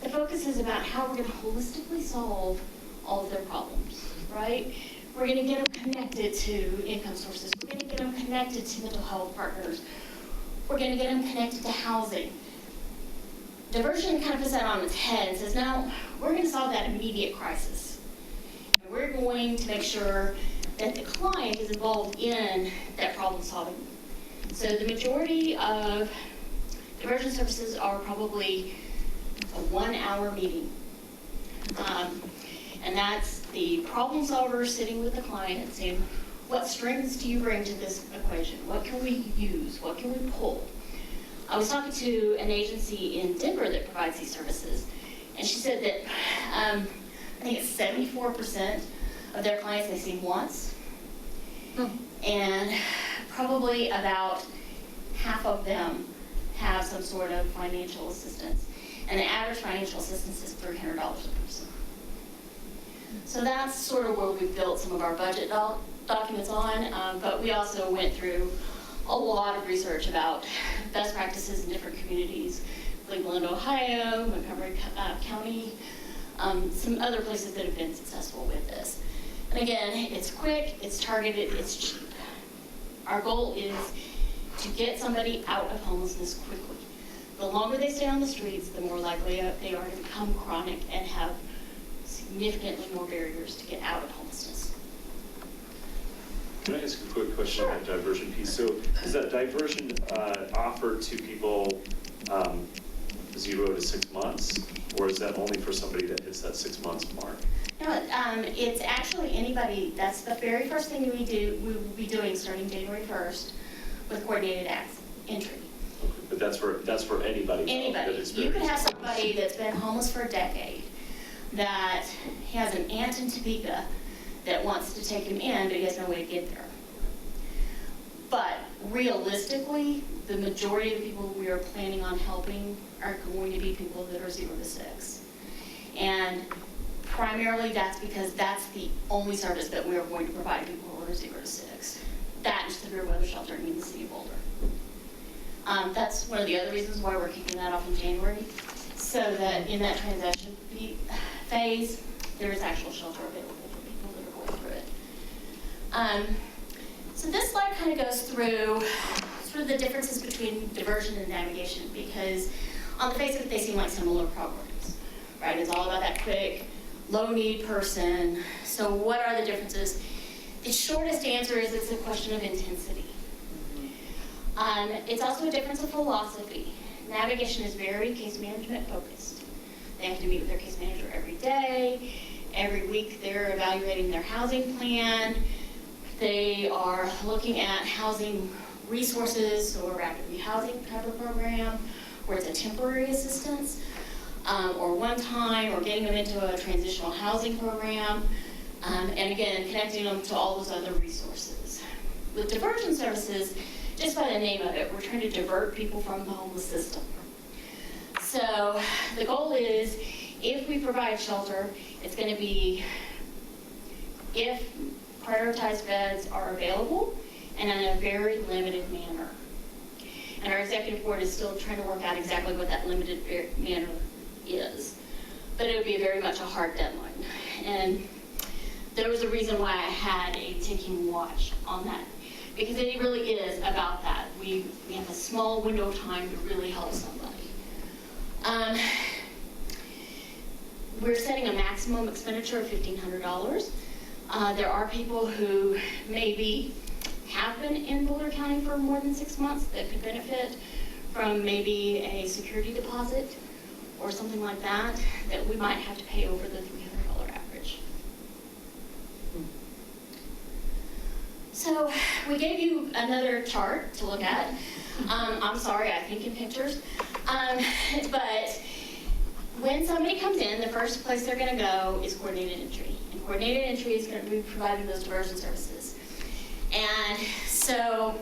the focus is about how we're going to holistically solve all of their problems, right? We're going to get them connected to income sources. We're going to get them connected to mental health partners. We're going to get them connected to housing. Diversion kind of puts that on its head and says, no, we're going to solve that immediate crisis. And we're going to make sure that the client is involved in that problem solving. So the majority of diversion services are probably a 1-hour meeting. And that's the problem solver sitting with the client and saying, what strengths do you bring to this equation? What can we use? What can we pull? I was talking to an agency in Denver that provides these services, and she said that I think it's 74% of their clients they see once, and probably about half of them have some sort of financial assistance. And the average financial assistance is $300 a person. So that's sort of where we built some of our budget documents on, but we also went through a lot of research about best practices in different communities, Cleveland, Ohio, Montgomery County, some other places that have been successful with this. And again, it's quick, it's targeted, it's cheap. Our goal is to get somebody out of homelessness quickly. The longer they stay on the streets, the more likely they are to become chronic and have significantly more barriers to get out of homelessness. Can I ask a quick question on the diversion piece? So is that diversion offered to people 0 to 6 months, or is that only for somebody that hits that 6 months mark? No, it's actually anybody. That's the very first thing we will be doing starting January 1st with coordinated entry. Okay, but that's for anybody. Anybody. You could have somebody that's been homeless for a decade that has an aunt in Topeka that wants to take him in, but he has no way to get there. But realistically, the majority of the people we are planning on helping are going to be people that are 0 to 6. And primarily that's because that's the only service that we are going to provide people who are 0 to 6. That and severe weather sheltering in the city of Boulder. That's one of the other reasons why we're kicking that off in January, so that in that transition phase, there is actual shelter available for people that are going through it. So this slide kind of goes through sort of the differences between diversion and navigation, because on the face of it, they seem like similar programs, right? It's all about that quick, low-need person. So what are the differences? The shortest answer is it's a question of intensity. It's also a difference of philosophy. Navigation is very case management focused. They have to meet with their case manager every day. Every week they're evaluating their housing plan. They are looking at housing resources, so a rapid rehousing type of program, where it's a temporary assistance, or one time, or getting them into a transitional housing program, and again, connecting them to all those other resources. With diversion services, just by the name of it, we're trying to divert people from the homeless system. So the goal is, if we provide shelter, it's going to be if prioritized beds are available and in a very limited manner. And our executive board is still trying to work out exactly what that limited manner is. But it would be very much a hard deadline. And there was a reason why I had a ticking watch on that, because it really is about that. We have a small window of time to really help somebody. We're setting a maximum expenditure of $1,500. There are people who maybe have been in Boulder County for more than 6 months that could benefit from maybe a security deposit or something like that, that we might have to pay over the $300 average. So we gave you another chart to look at. I'm sorry, I think in pictures. But when somebody comes in, the first place they're going to go is coordinated entry. And coordinated entry is going to be providing those diversion services. And so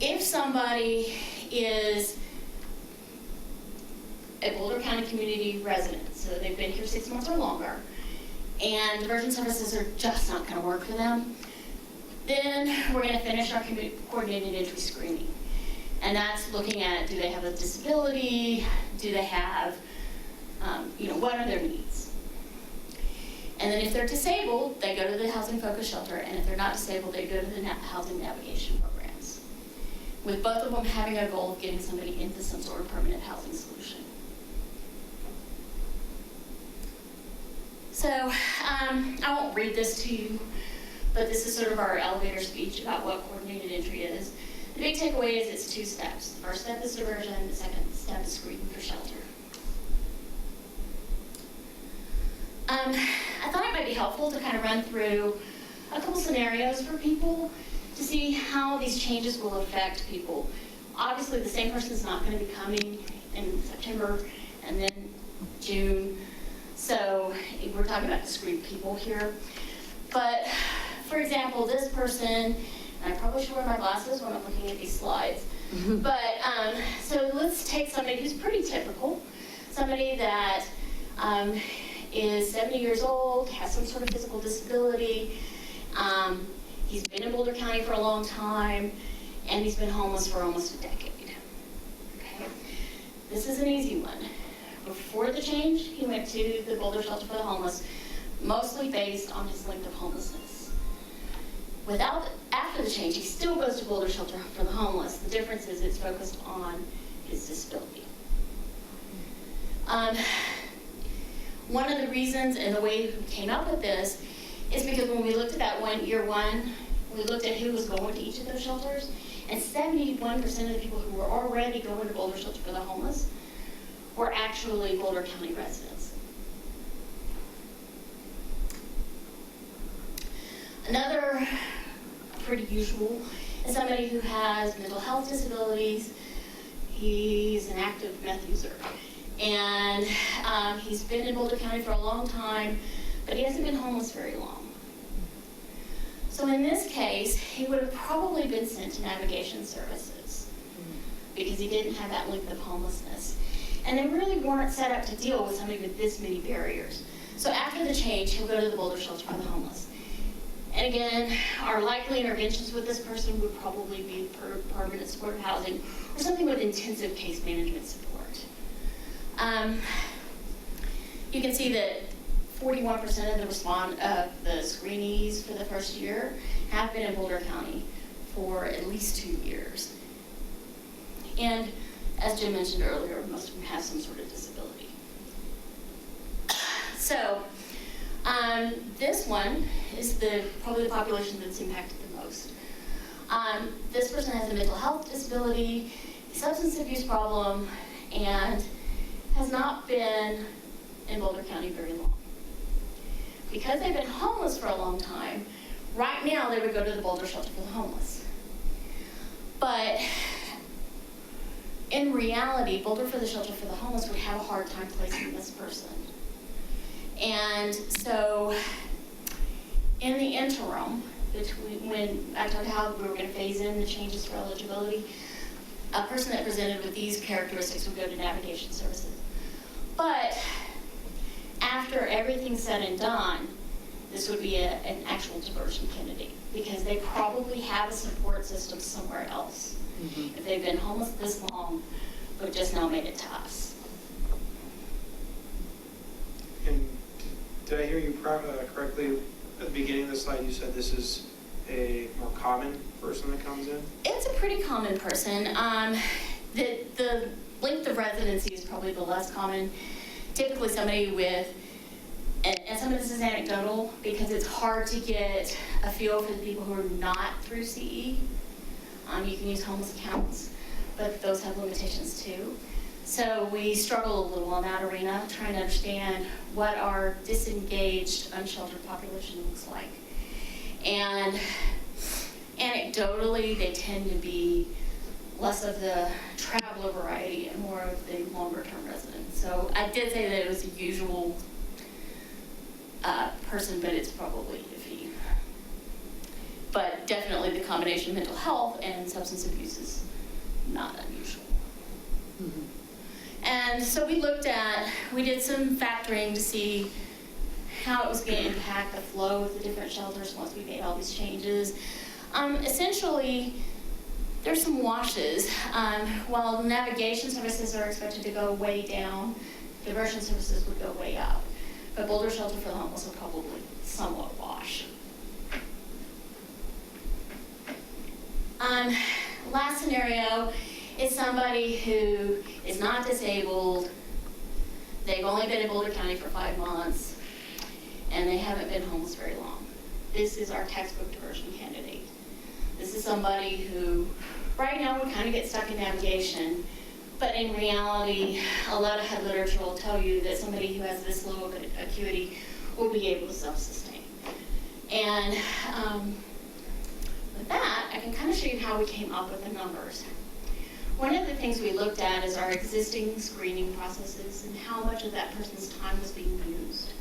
if somebody is a Boulder County community resident, so they've been here 6 months or longer, and diversion services are just not going to work for them, then we're going to finish our coordinated entry screening. And that's looking at, do they have a disability? Do they have, what are their needs? And then if they're disabled, they go to the housing focus shelter, and if they're not disabled, they go to the housing navigation programs, with both of them having a goal of getting somebody into some sort of permanent housing solution. So I won't read this to you, but this is sort of our elevator speech about what coordinated entry is. The big takeaway is it's 2 steps. The first step is diversion, the second step is screening for shelter. I thought it might be helpful to kind of run through a couple scenarios for people to see how these changes will affect people. Obviously, the same person's not going to be coming in September and then June. So we're talking about discrete people here. But for example, this person, and I probably should wear my glasses when I'm looking at these slides. But so let's take somebody who's pretty typical, somebody that is 70 years old, has some sort of physical disability. He's been in Boulder County for a long time, and he's been homeless for almost a decade. Okay. This is an easy one. Before the change, he went to the Boulder Shelter for the Homeless, mostly based on his length of homelessness. After the change, he still goes to Boulder Shelter for the Homeless. The difference is it's focused on his disability. One of the reasons and the way we came up with this is because when we looked at that year one, we looked at who was going to each of those shelters, and 71% of the people who were already going to Boulder Shelter for the Homeless were actually Boulder County residents. Another pretty usual is somebody who has mental health disabilities. He's an active meth user. And he's been in Boulder County for a long time, but he hasn't been homeless very long. So in this case, he would have probably been sent to navigation services because he didn't have that length of homelessness. And they really weren't set up to deal with somebody with this many barriers. So after the change, he'll go to the Boulder Shelter for the Homeless. And again, our likely interventions with this person would probably be permanent supportive housing or something with intensive case management support. You can see that 41% of the screenees for the first year have been in Boulder County for at least 2 years. And as Jim mentioned earlier, most of them have some sort of disability. So this one is probably the population that's impacted the most. This person has a mental health disability, a substance abuse problem, and has not been in Boulder County very long. Because they've been homeless for a long time, right now they would go to the Boulder Shelter for the Homeless. But in reality, Boulder for the Shelter for the Homeless would have a hard time placing this person. And so in the interim, between when I talked about how we were going to phase in the changes for eligibility, a person that presented with these characteristics would go to navigation services. But after everything's said and done, this would be an actual diversion candidate because they probably have a support system somewhere else. Mm-hmm. If they've been homeless this long, but just now made it to us. And did I hear you correctly at the beginning of the slide? You said this is a more common person that comes in? It's a pretty common person. The length of residency is probably the less common. Typically somebody with, and some of this is anecdotal because it's hard to get a feel for the people who are not through CE. You can use homeless accounts, but those have limitations too. So we struggle a little in that arena, trying to understand what our disengaged, unsheltered population looks like. And anecdotally, they tend to be less of the traveler variety and more of the longer-term residents. So I did say that it was a usual person, but it's probably iffy. But definitely the combination of mental health and substance abuse is not unusual. Mm-hmm. And so we did some factoring to see how it was going to impact the flow of the different shelters once we made all these changes. Essentially, there's some washes. While navigation services are expected to go way down, diversion services would go way up. But Boulder Shelter for the Homeless will probably somewhat wash. Last scenario is somebody who is not disabled. They've only been in Boulder County for 5 months, and they haven't been homeless very long. This is our textbook diversion candidate. This is somebody who, right now, would kind of get stuck in navigation, but in reality, a lot of head literature will tell you that somebody who has this low of an acuity will be able to self-sustain. And with that, I can kind of show you how we came up with the numbers. One of the things we looked at is our existing screening processes and how much of that person's time was being used.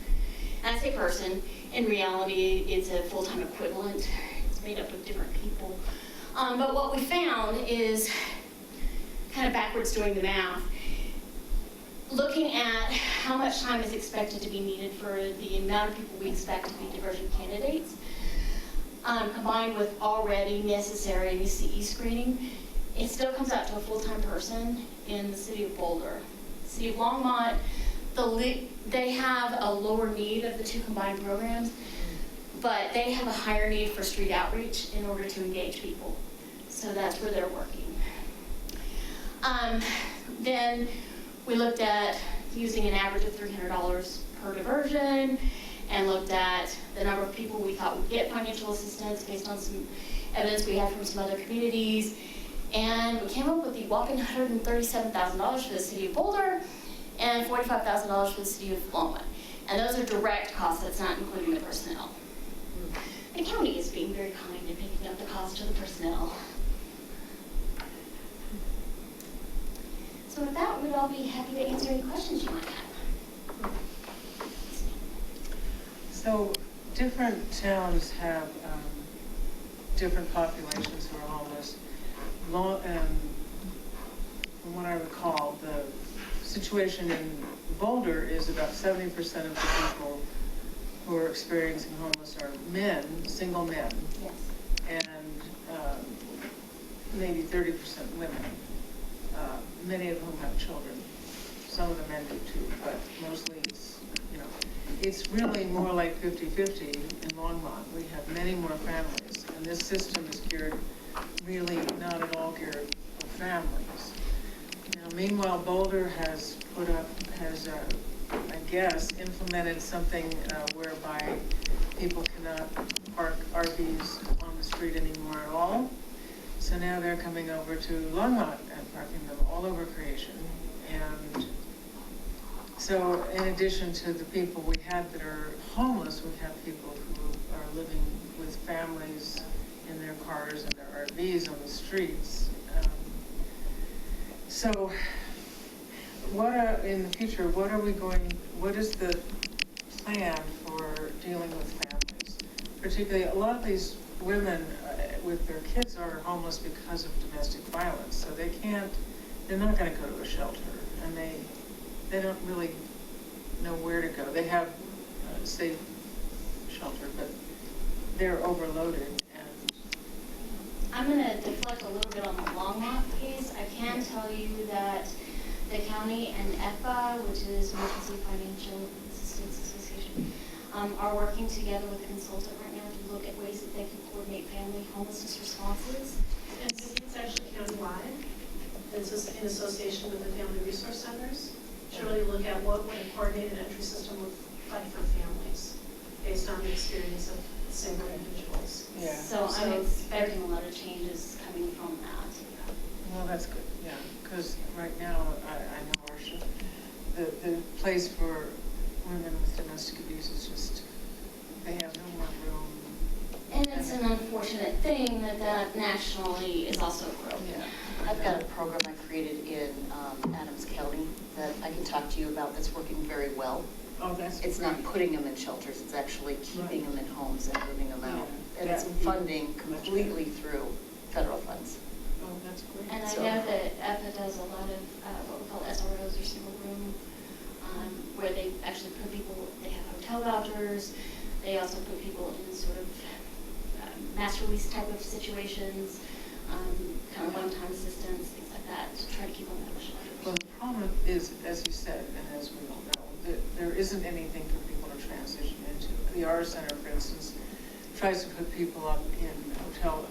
And I say person, in reality, it's a full-time equivalent. It's made up of different people. But what we found is, kind of backwards doing the math, looking at how much time is expected to be needed for the amount of people we expect to be diversion candidates, combined with already necessary CE screening, it still comes out to a full-time person in the city of Boulder. The city of Longmont, they have a lower need of the two combined programs, but they have a higher need for street outreach in order to engage people. So that's where they're working. Then we looked at using an average of $300 per diversion and looked at the number of people we thought would get financial assistance based on some evidence we had from some other communities. And we came up with the whopping $137,000 for the city of Boulder and $45,000 for the city of Longmont. And those are direct costs, that's not including the personnel. The county is being very kind in picking up the cost of the personnel. So with that, we'd all be happy to answer any questions you might have. So different towns have different populations who are homeless. From what I recall, the situation in Boulder is about 70% of the people who are experiencing homeless are men, single men. Yes. And maybe 30% women, many of whom have children. Some of the men do too, but mostly it's, it's really more like 50-50 in Longmont. We have many more families, and this system is geared, really not at all geared for families. Now, meanwhile, Boulder has I guess, implemented something whereby people cannot park RVs on the street anymore at all. So now they're coming over to Longmont and parking them all over Creation. And so in addition to the people we have that are homeless, we have people who are living with families in their cars and their RVs on the streets. So in the future, what is the plan for dealing with families? Particularly, a lot of these women with their kids are homeless because of domestic violence, so they're not gonna go to a shelter, and they don't really know where to go. They have a safe shelter, but they're overloaded, and I'm going to deflect a little bit on the Longmont piece. I can tell you that the county and EFA, which is Emergency Financial Assistance Association, are working together with a consultant right now to look at ways that they can coordinate family homelessness responses. And it's actually countywide. It's in association with the Family Resource Centers to really look at what would a coordinated entry system look like for families based on the experience of single individuals. yeah. So I'm expecting a lot of changes coming from that. Well, that's good, yeah, because right now, I know the place for women with domestic abuse is just, they have no more room. And it's an unfortunate thing that nationally is also growing. Yeah. I've got a program I created in Adams County that I can talk to you about that's working very well. Oh, that's It's not great. putting them in shelters, it's actually keeping them in homes and moving them out. Yeah, And that it's would be funding much better. completely through federal funds. Oh, that's great. And I So- know that EPA does a lot of what we call SROs, or single room, where they actually put people, they have hotel vouchers, they also put people in sort of master lease type of situations, kind of one-time assistance, things like that, to try to keep them out of shelters. Well, the problem is, as you said, and as we all know, that there isn't anything for people to transition into. The R Center, for instance, tries to put people up in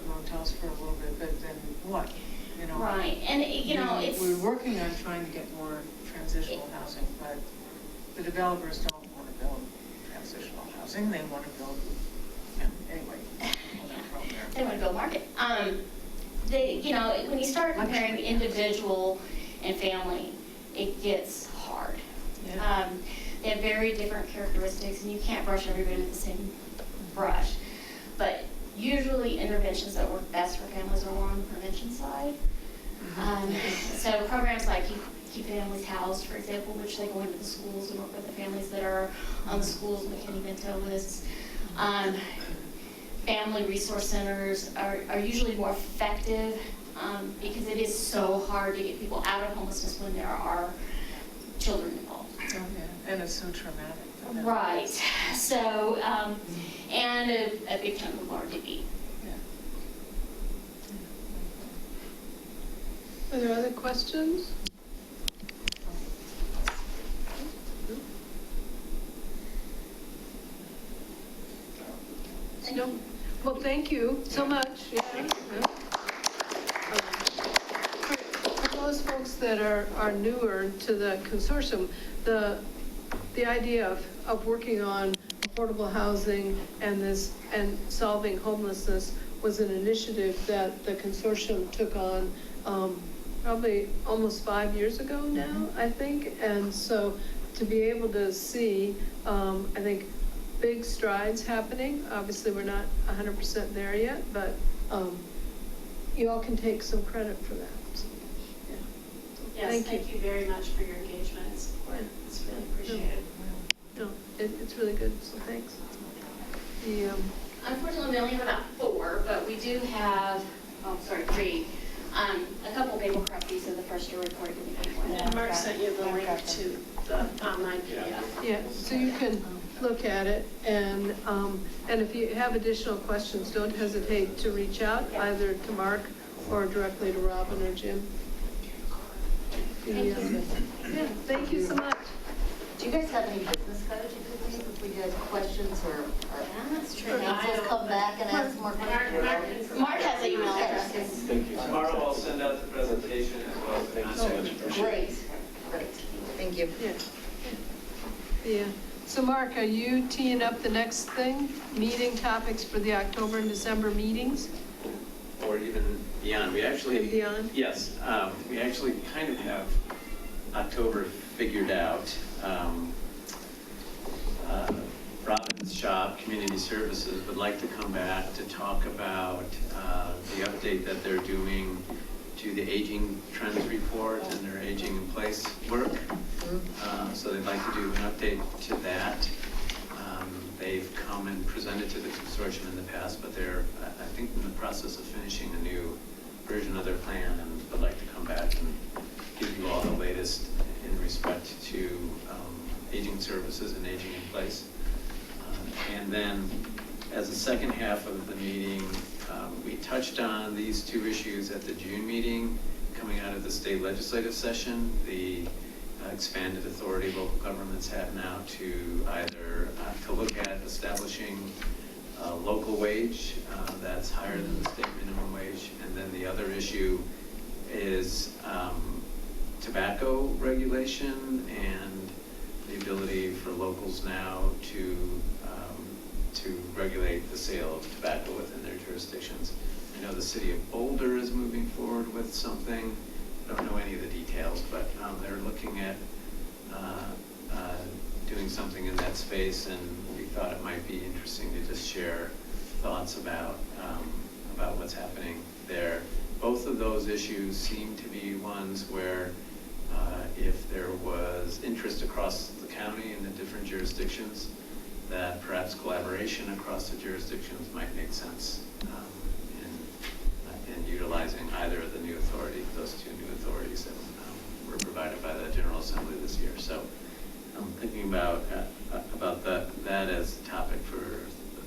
motels for a little bit, but then what? You know? Right, and it's. We're working on trying to get more transitional housing, but the developers don't want to build transitional housing. They want to build, anyway. They want to build market. When you start comparing individual and family, it gets hard. Yeah. They have very different characteristics, and you can't brush everybody with the same brush. But usually interventions that work best for families are on the prevention side. So programs like Keep Families Housed, for example, which they go into the schools and work with the families that are on the schools McKinney-Vento lists. Family resource centers are usually more effective because it is so hard to get people out of homelessness when there are children involved. Oh, yeah. And it's so traumatic. for them. Right. So, and a big chunk of them are DB. Yeah. Are there other questions? No. Well, thank you so much. Yeah. For those folks that are newer to the consortium, the idea of working on affordable housing and solving homelessness was an initiative that the consortium took on probably almost 5 years ago now, I think. And so to be able to see, I think, big strides happening. Obviously, we're not 100% there yet, but you all can take some credit for that. So, yeah. Yes, thank you very much for your engagement and support. It's really appreciated. No, it's really good, so thanks. Unfortunately, we only have about 4, but we do have, 3. A couple Babel Crafties in the first year report. And Mark sent you the link to the online PDF. Yeah, so you can look at it, and if you have additional questions, don't hesitate to reach out either to Mark or directly to Robin or Jim. Thank you. Yeah, thank you so much. Do you guys have any business codes you could leave? we had questions or That's true. councils come back and ask more questions. Mark has an email address. Thank you. Tomorrow I'll send out the presentation as well. Thank you so much. Great, great, thank you. Yeah. Yeah. So Mark, are you teeing up the next thing? Meeting topics for the October and December meetings? Or even beyond. We actually. And beyond? Yes, we actually kind of have October figured out. Robin's shop, Community Services, would like to come back to talk about the update that they're doing to the aging trends report and their aging in place work. So they'd like to do an update to that. They've come and presented to the consortium in the past, but they're, I think, in the process of finishing a new version of their plan and would like to come back and give you all the latest in respect to aging services and aging in place. And then, as the second half of the meeting, we touched on these two issues at the June meeting coming out of the state legislative session, the expanded authority local governments have now to either to look at establishing a local wage that's higher than the state minimum wage, and then the other issue is tobacco regulation and the ability for locals now to regulate the sale of tobacco within their jurisdictions. I know the city of Boulder is moving forward with something. I don't know any of the details, but they're looking at doing something in that space, and we thought it might be interesting to just share thoughts about what's happening there. Both of those issues seem to be ones where if there was interest across the county in the different jurisdictions, that perhaps collaboration across the jurisdictions might make sense in utilizing either of the new authority, those two new authorities that were provided by the General Assembly this year. So I'm thinking about that as the topic for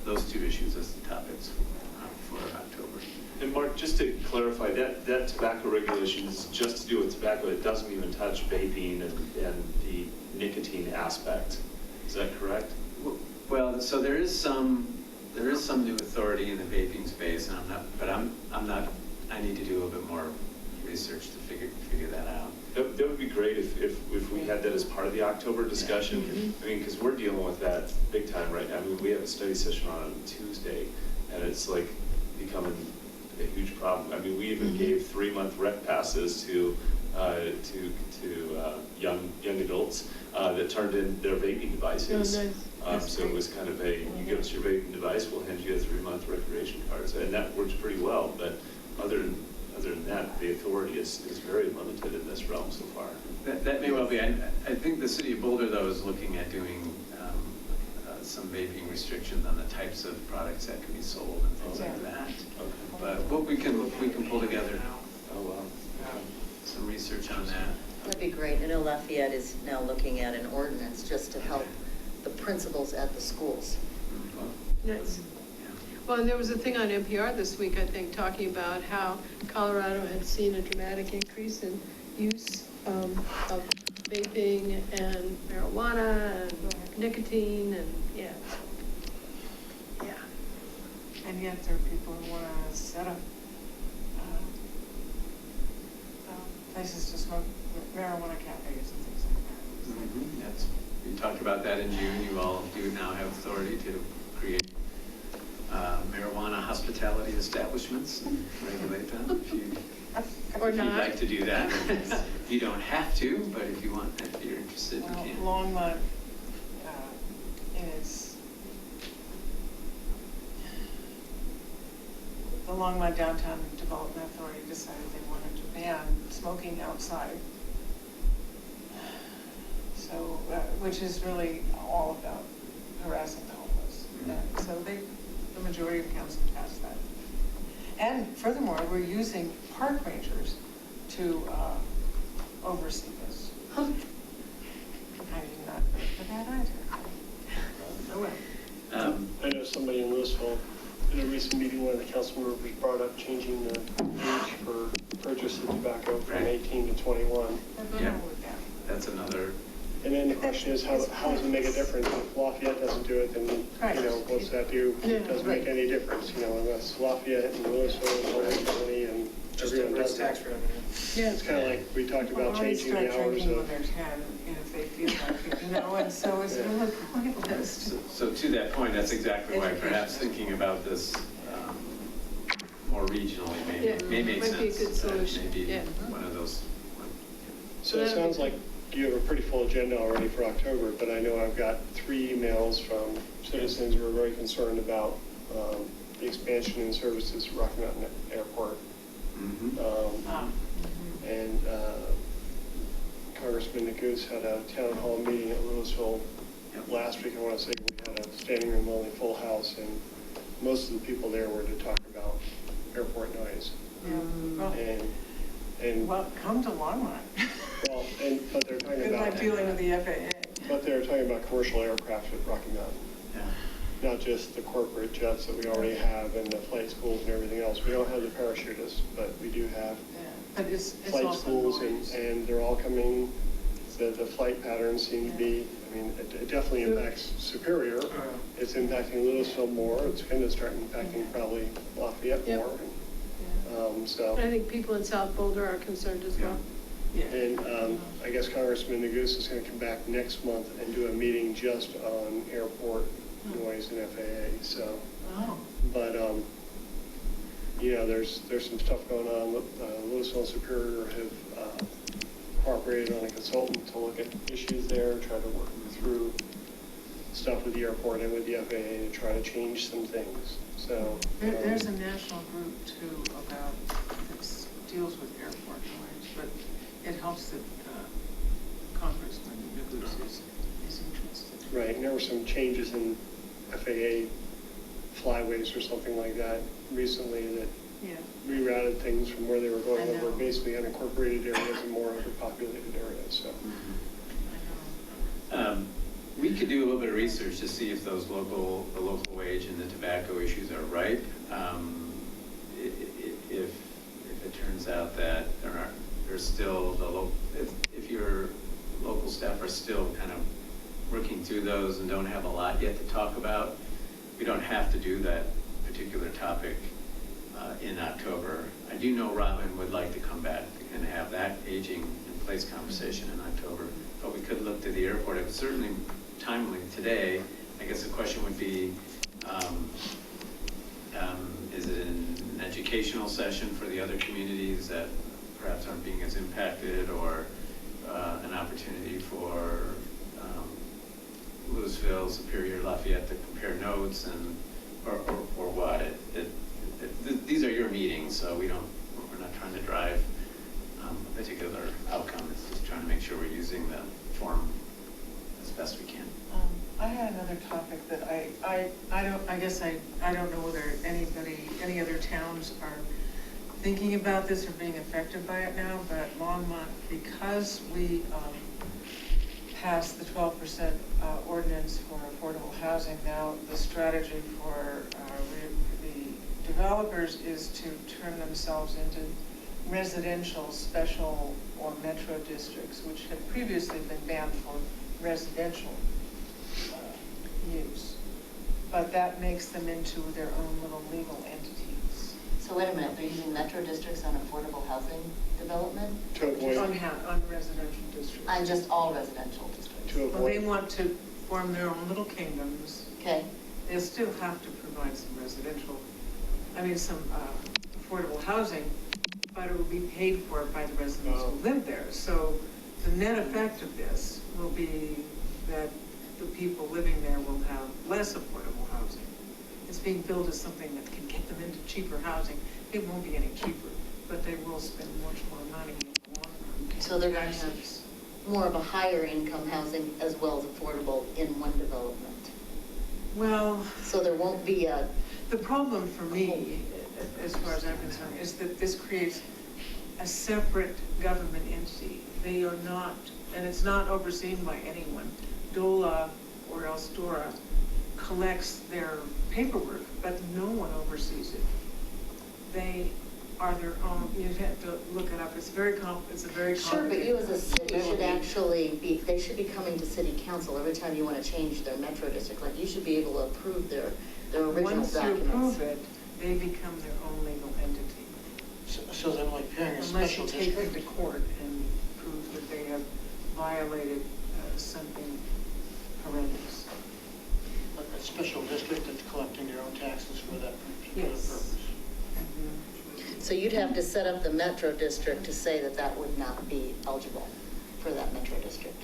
those two issues as the topics for October. And Mark, just to clarify, that tobacco regulation is just to do with tobacco. It doesn't even touch vaping and the nicotine aspect. Is that correct? Well, so there is some new authority in the vaping space, and I need to do a little bit more research to figure that out. That would be great if we had that as part of the October discussion. Mm-hmm. I mean, because we're dealing with that big time right now. I mean, we have a study session on Tuesday, and it's like becoming a huge problem. I mean, we even gave 3-month rec passes to young adults that turned in their vaping devices. Oh, nice. So it was kind of you give us your vaping device, we'll hand you a 3-month recreation card. So, and that works pretty well. But other than that, the authority is very limited in this realm so far. That may well be. I think the city of Boulder, though, is looking at doing some vaping restrictions on the types of products that can be sold and things like that. Okay. But what we can pull together Oh, wow. some research on that. That'd be great. I know Lafayette is now looking at an ordinance just to help the principals at the schools. Nice. Well, and there was a thing on NPR this week, I think, talking about how Colorado had seen a dramatic increase in use of vaping and marijuana and nicotine and, yeah. And yet there are people who want to set up places to smoke marijuana cafes and things like that. We talked about that in June. You all do now have authority to create marijuana hospitality establishments and regulate them if you'd like to do that. You don't have to, but if you want, if you're interested, you can. Longmont the Longmont Downtown Development Authority decided they wanted to ban smoking outside. So, which is really all about harassing the homeless. And so the majority of council passed that. And furthermore, we're using park rangers to oversee this. I did not vote for that either. Oh well. I know somebody in Louisville, in a recent meeting, one of the council members brought up changing the age for purchase of tobacco from 18 to 21. Yeah, that's another And then the question is, how does it make a difference? If Lafayette doesn't do it, then, what's that do? It doesn't make any difference, unless Lafayette and Louisville and Orange County and Just everyone over does tax it. revenue. Yeah. It's kind of like we talked about changing the hours Drinking when of. they're 10, and if they feel like it, and so it's really pointless. So to that point, that's exactly why perhaps thinking about this more regionally Yeah, may make sense. might be a good solution, Maybe yeah. one of those. So it sounds like you have a pretty full agenda already for October, but I know I've got 3 emails from citizens who are very concerned about the expansion in services at Rocky Mountain Airport. And Congressman Nagus had a town hall meeting at Louisville last week. I want to say we had a standing room only full house, and most of the people there were to talk about airport noise. And Well, come to Longmont. well, but they're talking Good luck about, dealing with the FAA. but they're talking about commercial aircraft at Rocky Mountain, not just the corporate jets that we already have and the flight schools and everything else. We don't have the parachutists, but we do have But it's flight also schools, noise. and they're all coming. The flight patterns seem to be, it definitely impacts Superior. It's impacting Louisville more. It's going to start impacting probably Lafayette Yep. more. So. I think people in South Boulder are concerned as well. Yeah. And I guess Congressman Nagus is going to come back next month and do a meeting just on airport noise and FAA, so. Oh. But, there's some stuff going on. Louisville and Superior have cooperated on a consultant to look at issues there, try to work through stuff with the airport and with the FAA to try to change some things, so. There's a national group too about, that deals with airport noise, but it helps that Congressman Nagus is interested. Right, and there were some changes in FAA flyways or something like that recently that rerouted things from where they were going I over know. basically unincorporated areas and more overpopulated areas, so. We could do a little bit of research to see if the local wage and the tobacco issues are ripe. If it turns out that there's still if your local staff are still kind of working through those and don't have a lot yet to talk about, we don't have to do that particular topic in October. I do know Robin would like to come back and have that aging in place conversation in October, but we could look to the airport. It was certainly timely today. I guess the question would be, is it an educational session for the other communities that perhaps aren't being as impacted, or an opportunity for Louisville, Superior, Lafayette to compare notes, and or what? These are your meetings, so we're not trying to drive a particular outcome. It's just trying to make sure we're using the forum as best we can. I had another topic that I don't know whether any other towns are thinking about this or being affected by it now, but Longmont, because we passed the 12% ordinance for affordable housing, now the strategy for the developers is to turn themselves into residential special or metro districts, which had previously been banned for residential use. But that makes them into their own little legal entities. So wait a minute, they're using metro districts on affordable housing development? To avoid, On residential districts. On just all residential districts? to Well, they avoid, want to form their own little kingdoms. Okay, They'll still have to provide some some affordable housing, but it will be paid for by the residents who live there. So the net effect of this will be that the people living there will have less affordable housing. It's being billed as something that can get them into cheaper housing. It won't be any cheaper, but they will spend much more money in the long run. so they're going to have Taxes. more of a higher income housing as well as affordable in one development. Well, So there won't be a, the problem for me, as far as I'm concerned, is that this creates a separate government entity. They are not, and it's not overseen by anyone. DOLA or else DORA collects their paperwork, but no one oversees it. They are their own, you'd have to look it up, it's a very complicated. Sure, but you as a city should actually be, they should be coming to city council every time you want to change their metro district. Like, you should be able to approve their original documents. Once you approve it, they become their own legal entity. So then like paying a Unless special you take them district? to court and prove that they have violated something horrendous. A special district that's collecting their own taxes for that particular Yes. purpose? So you'd have to set up the metro district to say that that would not be eligible for that metro district,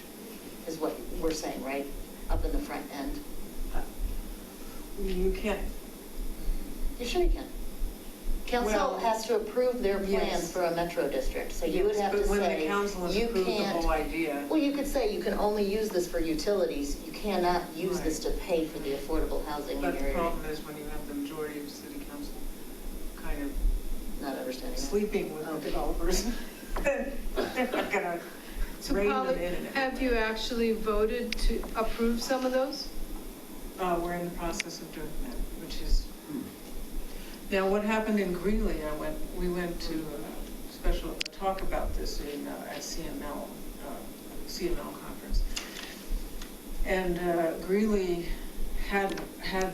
is what we're saying, right? Up in the front end. You can't, You sure you can. Council Well, has to approve their plans yes. for a metro district, so you would yes, have to but when the say, council has you approved the can't. whole idea, Well, you could say you can only use this for utilities, you cannot use this to pay for the affordable housing in but your the area. problem is when you have the majority of city council kind of Not understanding that. sleeping with the Okay. developers, then they're not gonna So rein Polly, them in. have you actually voted to approve some of those? We're in the process of doing that, which is, now what happened in Greeley, we went to a special talk about this at CML conference. And Greeley had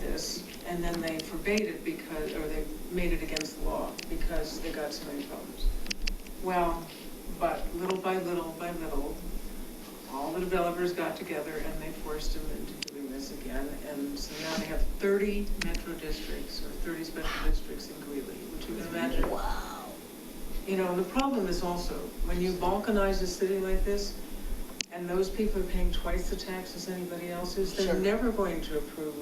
this, and then they forbade it or they made it against the law because they got so many problems. Well, but little by little, all the developers got together and they forced them into doing this again. And so now they have 30 metro districts or 30 special districts in Greeley, which you can imagine. Wow. You know, the problem is also, when you balkanize a city like this, and those people are paying twice the tax as anybody else is, they're Sure. never going to approve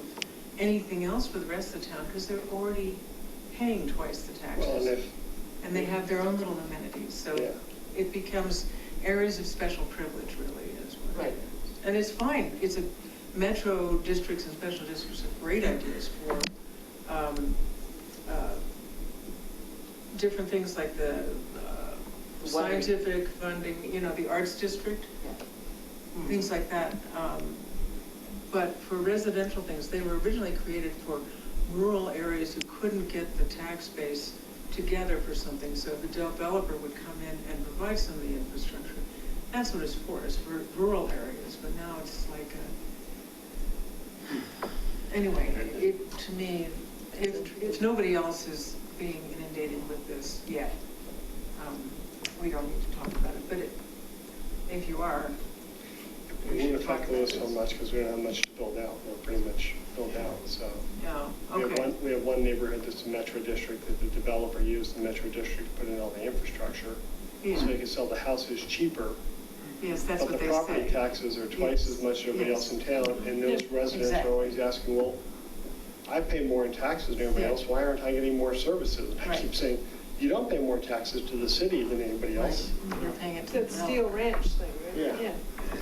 anything else for the rest of the town, because they're already paying twice the Well, taxes. And they have their own little amenities, so Yeah. it becomes areas of special privilege, really, is what it Right. is. And it's fine, metro districts and special districts are great ideas for different things like the scientific funding, the arts district, things like that. But for residential things, they were originally created for rural areas who couldn't get the tax base together for something, so the developer would come in and provide some of the infrastructure. That's what it's for rural areas, but now it's like anyway, to me, if nobody else is being inundated with this yet, we don't need to talk about it, but if you are, It won't affect Lewis so much because we don't have much to build out. We're pretty much built out, so. yeah, We have okay. we have one neighborhood that's a metro district that the developer used the metro district to put in all the infrastructure. Yeah. So they can sell the houses cheaper. Yes, that's what But they the property say. taxes are twice as much as everybody else in town. And those Yeah, residents are exactly. always asking, well, I pay more in taxes than everybody Yeah. else. Why aren't I getting more services? And I Right. keep saying, you don't pay more taxes to the city than anybody else. You're paying it to the That Steel Ranch thing, right? Yeah.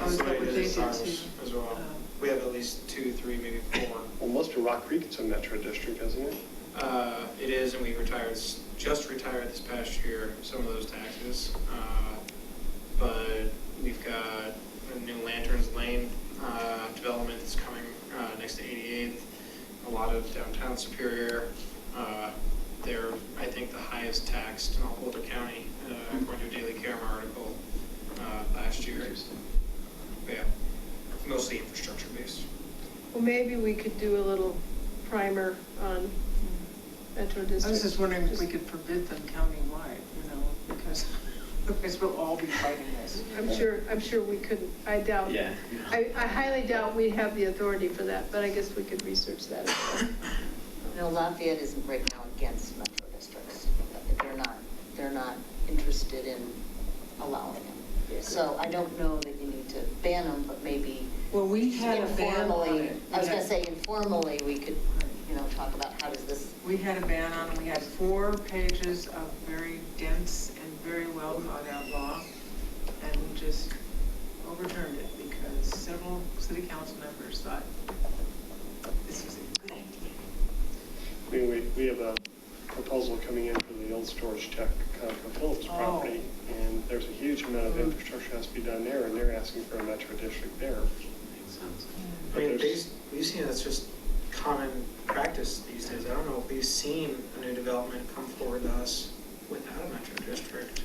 Oh, is that what they did too? As well. We have at least 2, 3, maybe 4. Well, most of Rock Creek is a metro district, isn't it? It is, and we just retired this past year, some of those taxes. But we've got a new Lanterns Lane development that's coming next to 88th. A lot of downtown Superior. They're, I think, the highest taxed in all Boulder County, according to a Daily Camera article last year. But yeah, mostly infrastructure based. Well, maybe we could do a little primer on metro districts. I was just wondering if we could forbid them countywide, because otherwise we'll all be fighting this. I'm sure we couldn't, I doubt. Yeah. I highly doubt we'd have the authority for that, but I guess we could research that as well. Lafayette isn't right now against metro districts. They're not interested in allowing them. So I don't know that you need to ban them, but maybe Well, we had a ban on informally, it. I was gonna say informally, we could, talk about how does this, We had a ban on it. We had 4 pages of very dense and very well thought out law, and we just overturned it because several city council members thought this was a good idea. We have a proposal coming in for the old storage tech Phillips Oh. property, and there's a huge amount of infrastructure has to be done there, and they're asking for a metro district there. Makes sense. I mean, we've seen that's just common practice these days. I don't know if we've seen a new development come forward to us without a metro district.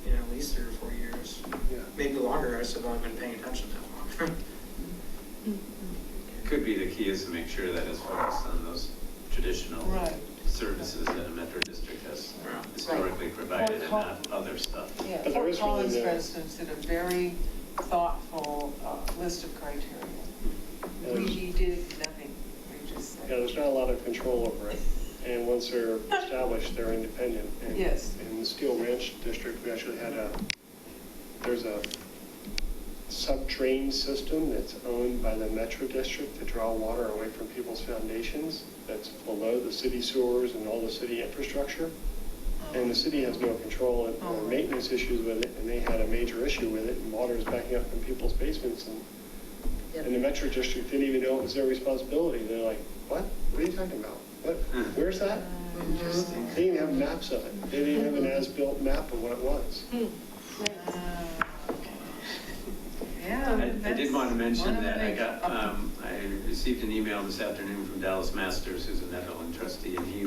You know, at least 3 or 4 years, Yeah. maybe longer. I still haven't been paying attention that long. Could be the key is to make sure that it's focused on those traditional Right. services that a metro district has historically provided and not other stuff. Yeah, But there Fort is Collins, really for no- instance, did a very thoughtful list of criteria. Yeah, We did nothing, we just Yeah, said. there's not a lot of control over it, and once they're established, they're independent. And Yes. in the Steel Ranch District, we actually had there's a sub-drain system that's owned by the Metro District to draw water away from people's foundations, that's below the city sewers and all the city infrastructure. And the city has no control or maintenance issues with it, and they had a major issue with it, and water is backing up from people's basements, and the Metro District didn't even know it was their responsibility. They're like, what? What are you talking about? What? Where's that? Interesting. They didn't have maps of it. They didn't have an as-built map of what it was. Yeah. I did want to mention one of the that I big- got, I received an email this afternoon from Dallas Masters, who's a Netherland trustee, and he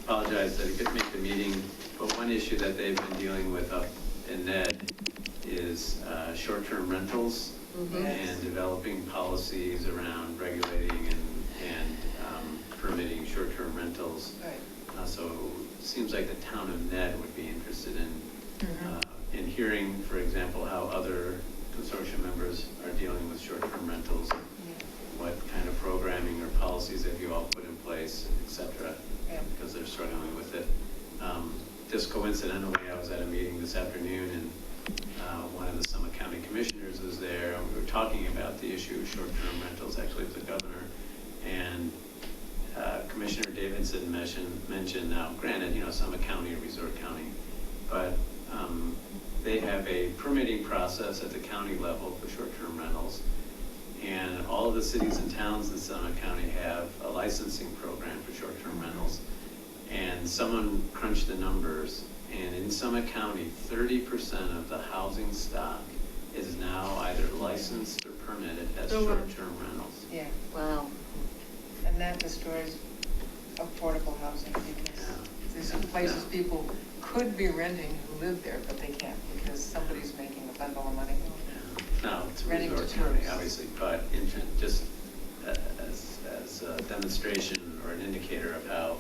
apologized that he couldn't make the meeting, but one issue that they've been dealing with up in Ned is short-term rentals and developing policies around regulating and permitting short-term rentals. Right. So it seems like the town of Ned would be interested in hearing, for example, how other consortium members are dealing with short-term rentals. What kind of programming or policies have you all put in place, et cetera, because they're struggling with it. Just coincidentally, I was at a meeting this afternoon, and one of the Summit County commissioners was there, and we were talking about the issue of short-term rentals, actually with the governor. And Commissioner Davidson mentioned now, granted, Summit County or Resort County, but they have a permitting process at the county level for short-term rentals. And all of the cities and towns in Summit County have a licensing program for short-term rentals. And someone crunched the numbers, and in Summit County, 30% of the housing stock is now either licensed or permitted as short-term rentals. Yeah, Wow. and that destroys affordable housing because these are places people could be renting who live there, but they can't because somebody's making a bundle of money. No, it's Renting to Resort County, tourists. obviously, but just as a demonstration or an indicator of how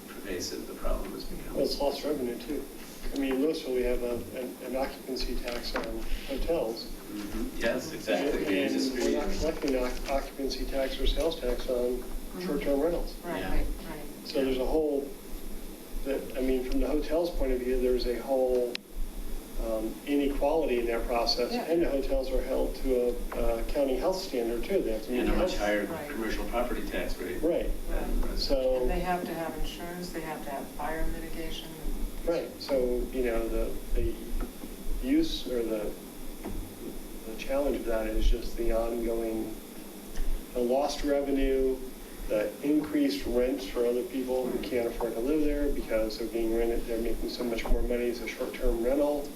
pervasive the problem has become. Well, it's lost revenue too. I mean, in Louisville, we have an occupancy tax on hotels. Yes, exactly. The And industry. we're not collecting occupancy tax or sales tax on short-term rentals. Right, Yeah. right. So there's a whole, from the hotel's point of view, there's a whole inequality in that process. Yeah. And the hotels are held to a county health standard too. They have to meet And a much health- higher Right. commercial property tax rate. Right. than So, And they have to have insurance, they have to have fire mitigation. right, so, the use or the challenge of that is just the ongoing, the lost revenue, the increased rents for other people who can't afford to live there because they're being rented, they're making so much more money as a short-term rental.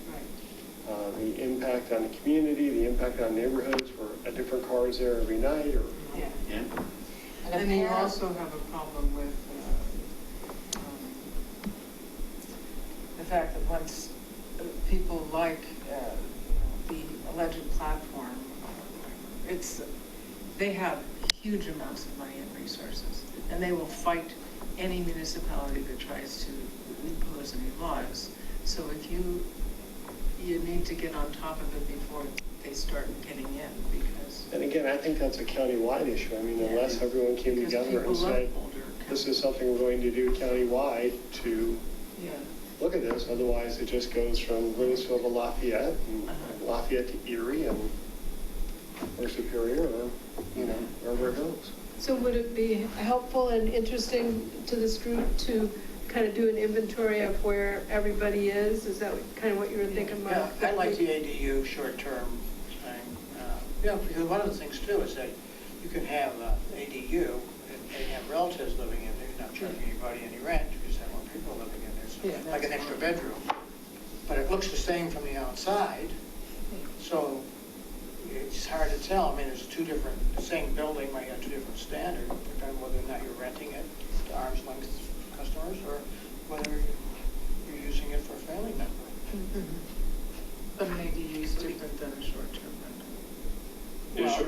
The impact on the community, the impact on neighborhoods where a different car is there every night, or, Yeah. Yeah. And you also have a problem with the fact that once people like the alleged platform, they have huge amounts of money and resources, and they will fight any municipality that tries to impose any laws. So if you need to get on top of it before they start getting in, because. and again, I think that's a county-wide issue. I mean, unless everyone came Because together and people love said, Boulder. this is something we're going to do countywide to Yeah. look at this, otherwise it just goes from Louisville to Lafayette, and Lafayette to Erie, or Superior, or, wherever it goes. So would it be helpful and interesting to this group to kind of do an inventory of where everybody is? Is that kind of what you were thinking about? Yeah, I like the ADU short-term thing. Because one of the things too is that you can have ADU and have relatives living in there, you're not charging anybody any rent, you just have more people living in there, so like an extra bedroom. But it looks the same from the outside, so it's hard to tell. I mean, there's the same building might have two different standards, depending on whether or not you're renting it to arm's length customers or whether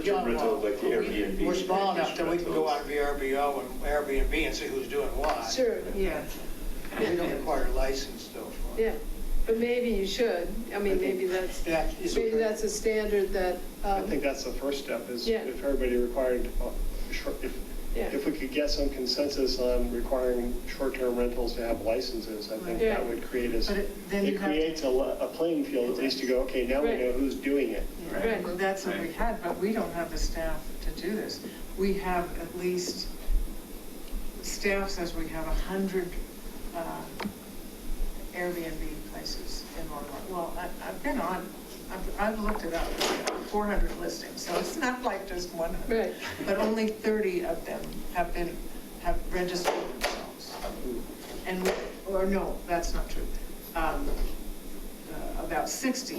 short-term rental, like the Airbnb. We're small enough that we can go on VRBO and Airbnb and see who's doing what. Sure, Yeah. We don't require a license though for it. yeah, but maybe you should, I mean, maybe that's a standard that, I think that's the first step, is Yeah. if everybody required, Yeah. if we could get some consensus on requiring short-term rentals to have licenses, I think Yeah. that would create us, But then you it have to- creates a playing field, at least to go, okay, now we Right. know who's doing it. Right. Well, that's what we had, but we don't have the staff to do this. We have at least, staff says we have 100 Airbnb places in Longmont. Well, I've been on, I've looked it up, 400 listings, so it's not like just 100. Right. But only 30 of them have registered themselves. And, or no, that's not true. About 60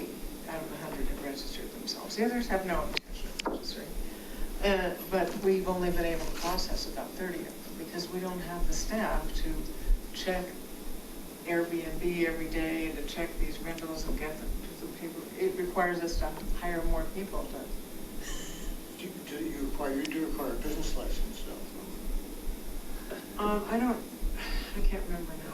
out of 100 have registered themselves. The others have no intention of registering. But we've only been able to process about 30 of them because we don't have the staff to check Airbnb every day, to check these rentals and get them to the people. It requires us to hire more people to. You do require a business license though. I can't remember now.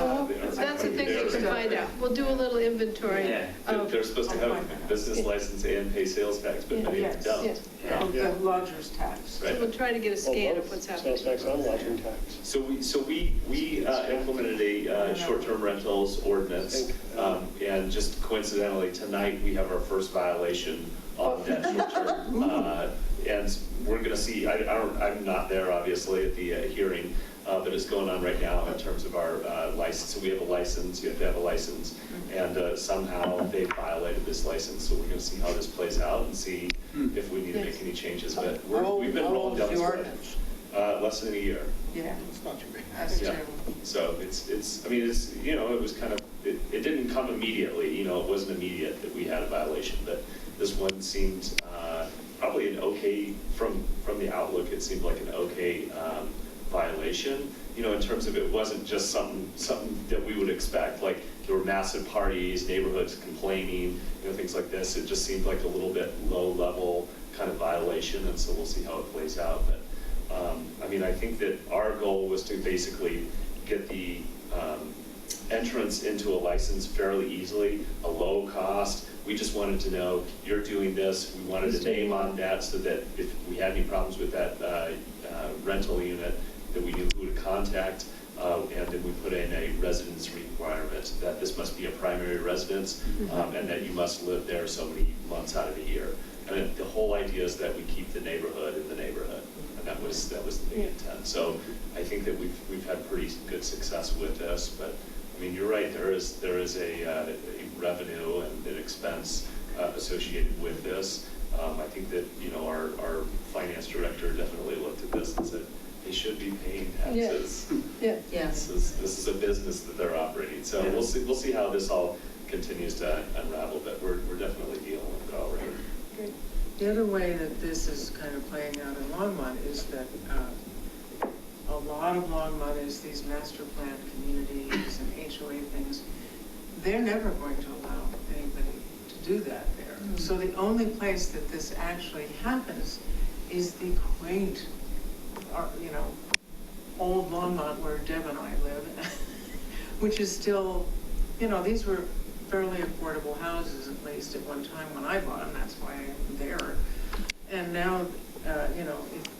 well, that's the thing we can find out. We'll do a little inventory. Yeah. They're supposed to have a business license and pay sales tax, but many of them Yes. don't. Yeah. The lodger's tax. So Right. we'll try to get a scan Well, of what's both happening. Sales tax and lodging tax. So we implemented a short-term rentals ordinance, and just coincidentally, tonight, we have our first violation on that short-term. And we're gonna see, I'm not there, obviously, at the hearing, but it's going on right now in terms of our license. So we have a license, you have to have a license, and somehow they violated this license. So we're gonna see how this plays out and see if we need to make any changes, but we've been rolling down this road. Less than a year. Yeah, It's not too bad. that's Yeah. true. So I mean, it was kind of, it didn't come immediately, it wasn't immediate that we had a violation, but this one seemed probably an okay, from the outlook, it seemed like an okay violation, in terms of it wasn't just something that we would expect, like there were massive parties, neighborhoods complaining, things like this. It just seemed like a little bit low-level kind of violation, and so we'll see how it plays out. But I mean, I think that our goal was to basically get the entrance into a license fairly easily, a low cost. We just wanted to know, you're doing this. We wanted a name on that so that if we had any problems with that rental unit, that we knew who to contact. And then we put in a residence requirement that this must be a primary residence, and that you must live there so many months out of the year. And the whole idea is that we keep the neighborhood in the neighborhood, and that was the big intent. So I think that we've had pretty good success with this, but I mean, you're right, there is a revenue and an expense associated with this. I think that, our finance director definitely looked at this and said, they should be paying taxes. Yeah. Yeah. This is a business that they're operating. So we'll see how this all continues to unravel, but we're definitely dealing with it already. Great. The other way that this is kind of playing out in Longmont is that a lot of Longmont is these master plan communities and HOA things. They're never going to allow anybody to do that there. So the only place that this actually happens is the quaint, old Longmont where Deb and I live, which is still, these were fairly affordable houses, at least at one time when I bought them. That's why I'm there. And now,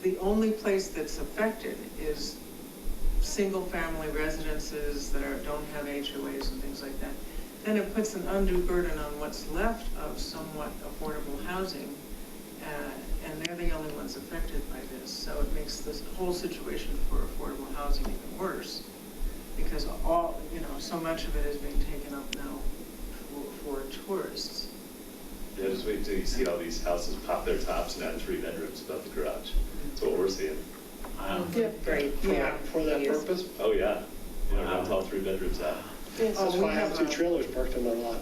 the only place that's affected is single-family residences that don't have HOAs and things like that. Then it puts an undue burden on what's left of somewhat affordable housing, and they're the only ones affected by this. So it makes this whole situation for affordable housing even worse, because so much of it is being taken up now for tourists. Yeah, just wait until you see all these houses pop their tops and add 3 bedrooms above the garage. That's what we're seeing. Wow. Yeah. Great. For that purpose? Oh, yeah. Rent all 3 bedrooms out. Yes. That's why I have 2 trailers parked on my lot.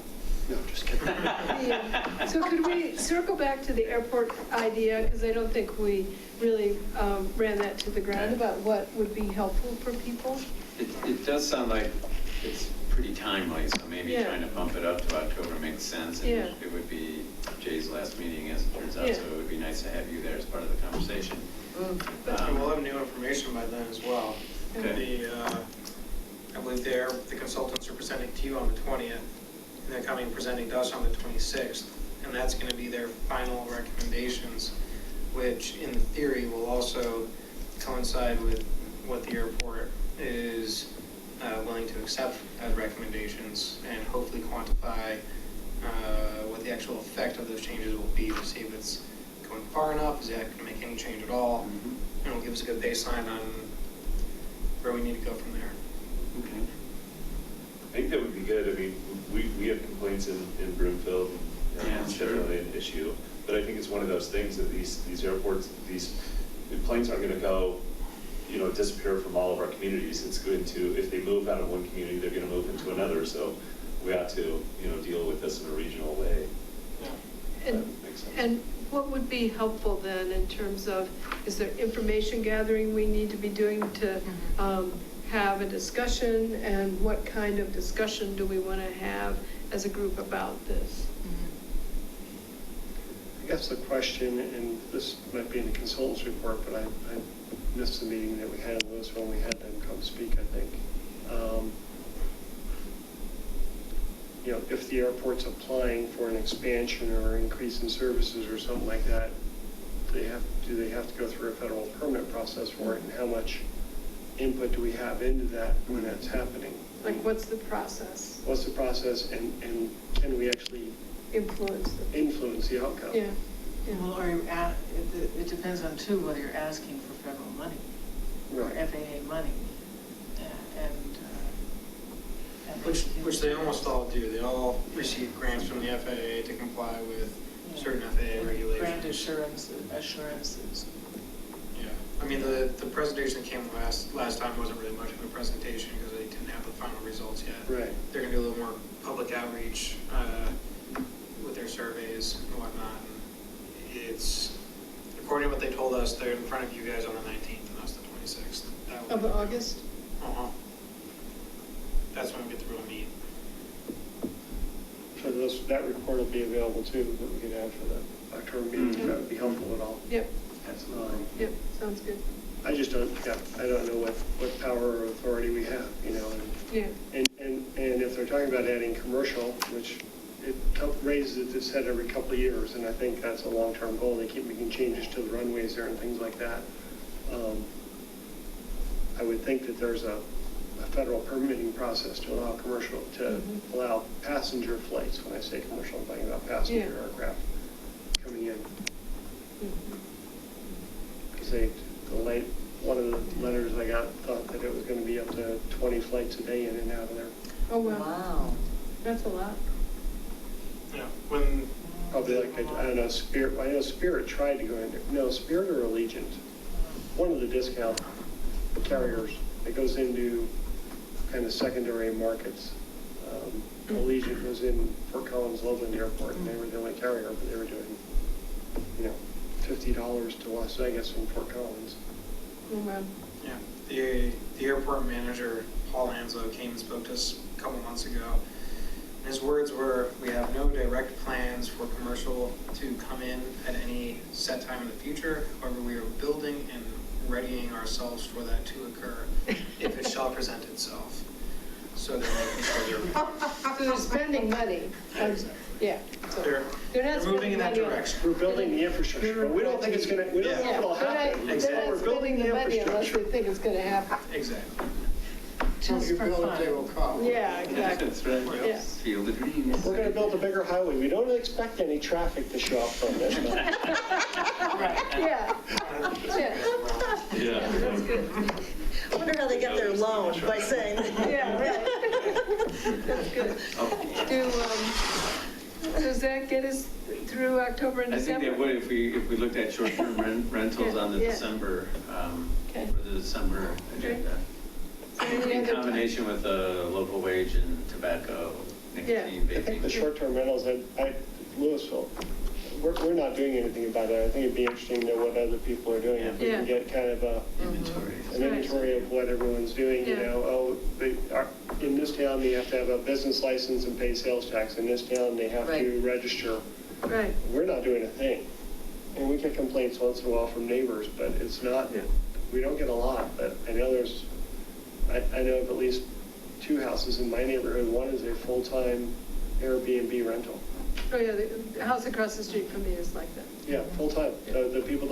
No, just kidding. Yeah. So could we circle back to the airport idea, because I don't think we really ran that to the ground about what would be helpful for people? It does sound like it's pretty timely, so maybe Yeah. trying to bump it up to October makes sense. And Yeah. it would be Jay's last meeting, as it turns out, Yeah. so it would be nice to have you there as part of the conversation. And we'll have new information by then as well. Okay. I believe the consultants are presenting to you on the 20th, and they're coming and presenting to us on the 26th, and that's going to be their final recommendations, which in theory will also coincide with what the airport is willing to accept as recommendations, and hopefully quantify what the actual effect of those changes will be, to see if it's going far enough, is that going to make any change at all, and it'll give us a good baseline on where we need to go from there. Okay. I think that would be good. I mean, we have complaints in Broomfield, and Yeah, it's sure. definitely an issue. But I think it's one of those things that these airports, these planes aren't going to go, disappear from all of our communities. It's going to, if they move out of one community, they're going to move into another. So we have to, deal with this in a regional way. And, That makes sense. and what would be helpful then in terms of, is there information gathering we need to be doing to have a discussion? And what kind of discussion do we want to have as a group about this? I guess the question, and this might be in the consultant's report, but I missed the meeting that we had in Louisville when we had them come speak, I think. If the airport's applying for an expansion or increase in services or something like that, do they have to go through a federal permit process for it? And how much input do we have into that when that's happening? Like, what's the process? What's the process, and can we actually Influence influence the outcome? Yeah. Well, it depends on too, whether you're asking for federal money or Right. FAA money. Which they almost all do. They all receive grants from the FAA to comply with certain FAA regulations. Grant assurances. Yeah, I mean, the presentation that came last time wasn't really much of a presentation because they didn't have the final results yet. Right. They're gonna do a little more public outreach with their surveys and whatnot. And it's, according to what they told us, they're in front of you guys on the 19th, and that's the 26th. Of August? Uh-huh. That's when we get the real meat. So that report will be available too, that we could have for the October meeting, if that would be helpful at all. Yep, Absolutely. yep, sounds good. I just don't know what power or authority we have, Yeah. and if they're talking about adding commercial, which it raises its head every couple of years, and I think that's a long-term goal. They keep making changes to the runways there and things like that. I would think that there's a federal permitting process to allow commercial, to allow passenger flights. When I say commercial, I'm talking about passenger Yeah. aircraft coming in. Mm-hmm. Because one of the letters I got thought that it was going to be up to 20 flights a day in and out of there. Oh, wow, Wow. that's a lot. Yeah, when Probably like, I don't know, Spirit, I know Spirit tried to go in there. No, Spirit or Allegiant. One of the discount carriers that goes into kind of secondary markets. Allegiant was in Fort Collins Loveland Airport, and they were the only carrier, but they were doing, $50 to Las Vegas from Fort Collins. Oh, wow. Yeah, the airport manager, Paul Anslow, came and spoke to us a couple months ago. And his words were, "We have no direct plans for commercial to come in at any set time in the future. However, we are building and readying ourselves for that to occur if it shall present itself." So they're making sure So they're spending money. Yeah. So they're not moving in that spending money on- direction. We're building the infrastructure, but we don't think it's going to, we don't know if it'll They're happen. not Exactly. We're building spending the the money unless they infrastructure. think it's going to happen. Exactly. Just for fun. They will call. Yeah, exactly. That's right. Yeah. Field of dreams. We're going to build a bigger highway. We don't expect any traffic to show up from this. Yeah. Yeah. Yeah. That's good. I wonder how they get their loan by saying. Yeah, right. That's good. Does that get us through October and I think December? that would, if we looked at short-term rentals on the Yeah. December, Okay. for the December agenda. Any In other combination with the local wage and tobacco, nicotine, I think the vaping. short-term rentals, Louisville, we're not doing anything about it. I think it'd be interesting to know what other people are doing. If we can Yeah. get kind of Inventory. an inventory of what everyone's doing, Yeah. in this town, they have to have a business license and pay sales tax. In this town, they have to Right. register Right. We're not doing a thing. And we get complaints once in a while from neighbors, but it's not, we don't get a lot, but I know I know of at least 2 houses in my neighborhood. One is a full-time Airbnb rental. Oh, yeah, the house across the street from me is like that. Yeah, full-time. The people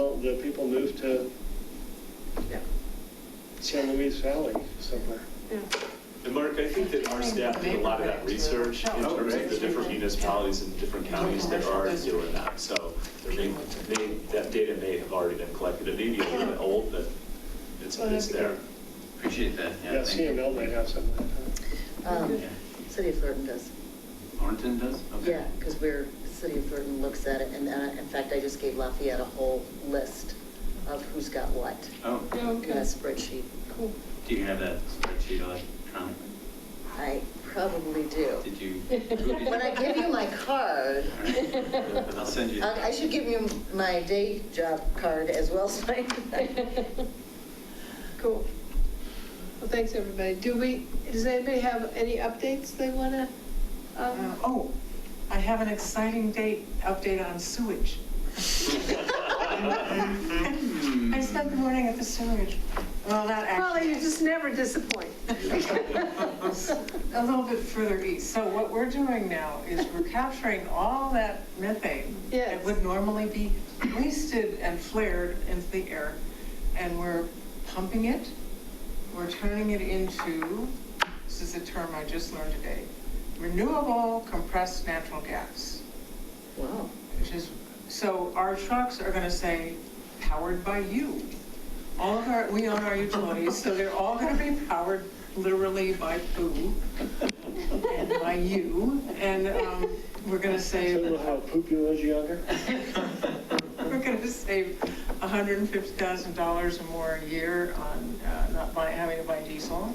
move to Yeah, San Luis Valley somewhere. yeah. And Mark, I think that our staff did a lot of that research in terms of the different municipalities and different counties that are doing that. So that data may have already been collected. It may be a little bit old, but it's there. Appreciate that. Yeah, thank you. CML might have something like that. City of Thornton does. Orrington does? Okay. Yeah, because City of Thornton looks at it, and in fact, I just gave Lafayette a whole list of who's got what Oh, Yeah, in a okay, spreadsheet. cool. do you have that spreadsheet electronically? I probably do. Did you? When I give you my card, I'll send you. I should give you my day job card as well, so Cool. Well, thanks, everybody. Does anybody have any updates they want to? Oh, I have an exciting update on sewage. I spent the morning at the sewage. Well, not Well, actually. you just never disappoint. A little bit further east. So what we're doing now is we're capturing all that methane Yes. that would normally be wasted and flared into the air, and we're pumping it. We're turning it into, this is a term I just learned today, renewable compressed natural gas. Wow. Which is, so our trucks are gonna say, powered by you. We own our utilities, so they're all gonna be powered literally by poo and by you. And we're gonna So save, we'll have poop you as younger? we're gonna save $150,000 or more a year on not having to buy diesel.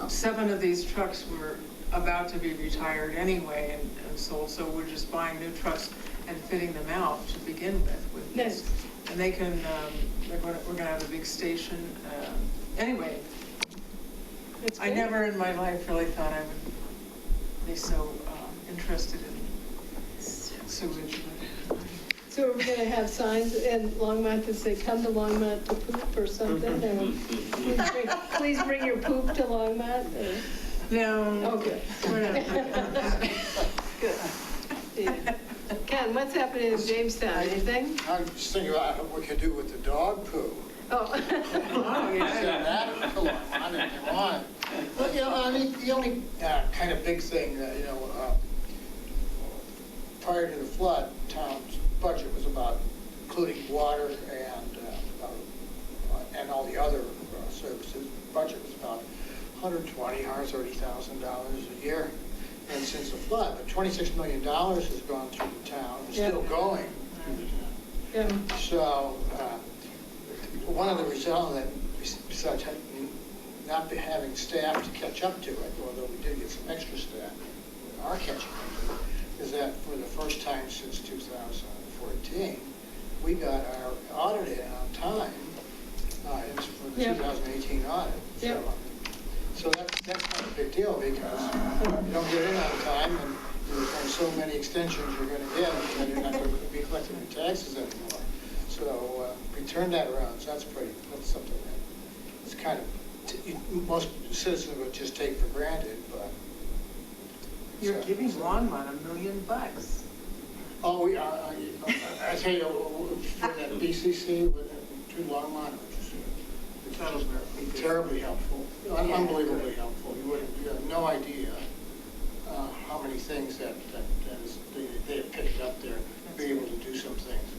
7 of these trucks were about to be retired anyway and sold, so we're just buying new trucks and fitting them out to begin with Nice. these. And they can, we're gonna have a big station. Anyway, It's I great. never in my life really thought I would be so interested in sewage. So are we going to have signs in Longmont that say, come to Longmont to poop or something? Or please bring your poop to Longmont? Or- No. Okay. We're not. Good. Yeah. Ken, what's happening in Jamestown? Anything? I'm just thinking about what we could do with the dog poo. Oh. Oh, yeah. Come on. But, I mean, the only kind of big thing that, prior to the flood, town's budget was about, including water and all the other services, budget was about $130,000 a year. And since the flood, but $26 million has gone through the town, and still going through the town. Yeah. So, one of the results that, besides not having staff to catch up to it, although we did get some extra staff, we are catching up to it, is that for the first time since 2014, we got our audit in on time for the 2018 audit. Yep. So that's not a big deal because you don't get in on time and there's so many extensions you're going to get and you're not going to be collecting your taxes anymore. So we turned that around. So that's something that it's kind of, most citizens would just take for granted, but. You're giving Longmont $1 million. Oh, I tell you, for that BCC, with to Longmont, it's just terribly helpful, unbelievably helpful. You have no idea how many things that they have picked up there, to be able to do some things.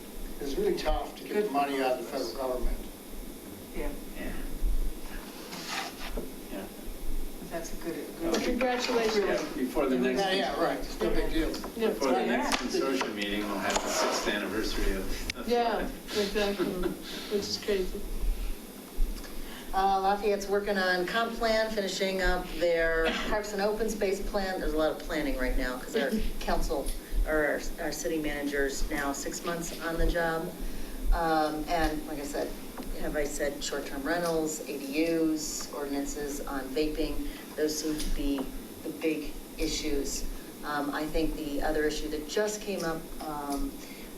It's really tough to get the money out of the federal government. Yeah. Yeah. That's a good. Congratulations. Before the next. Yeah, right, it's no big deal. Before the next consortium meeting, we'll have the 6th anniversary of. Yeah, exactly, which is crazy. Lafayette's working on comp plan, finishing up their parks and open space plan. There's a lot of planning right now because our council, or our city manager's now 6 months on the job. And like I said, short-term rentals, ADUs, ordinances on vaping, those seem to be the big issues. I think the other issue that just came up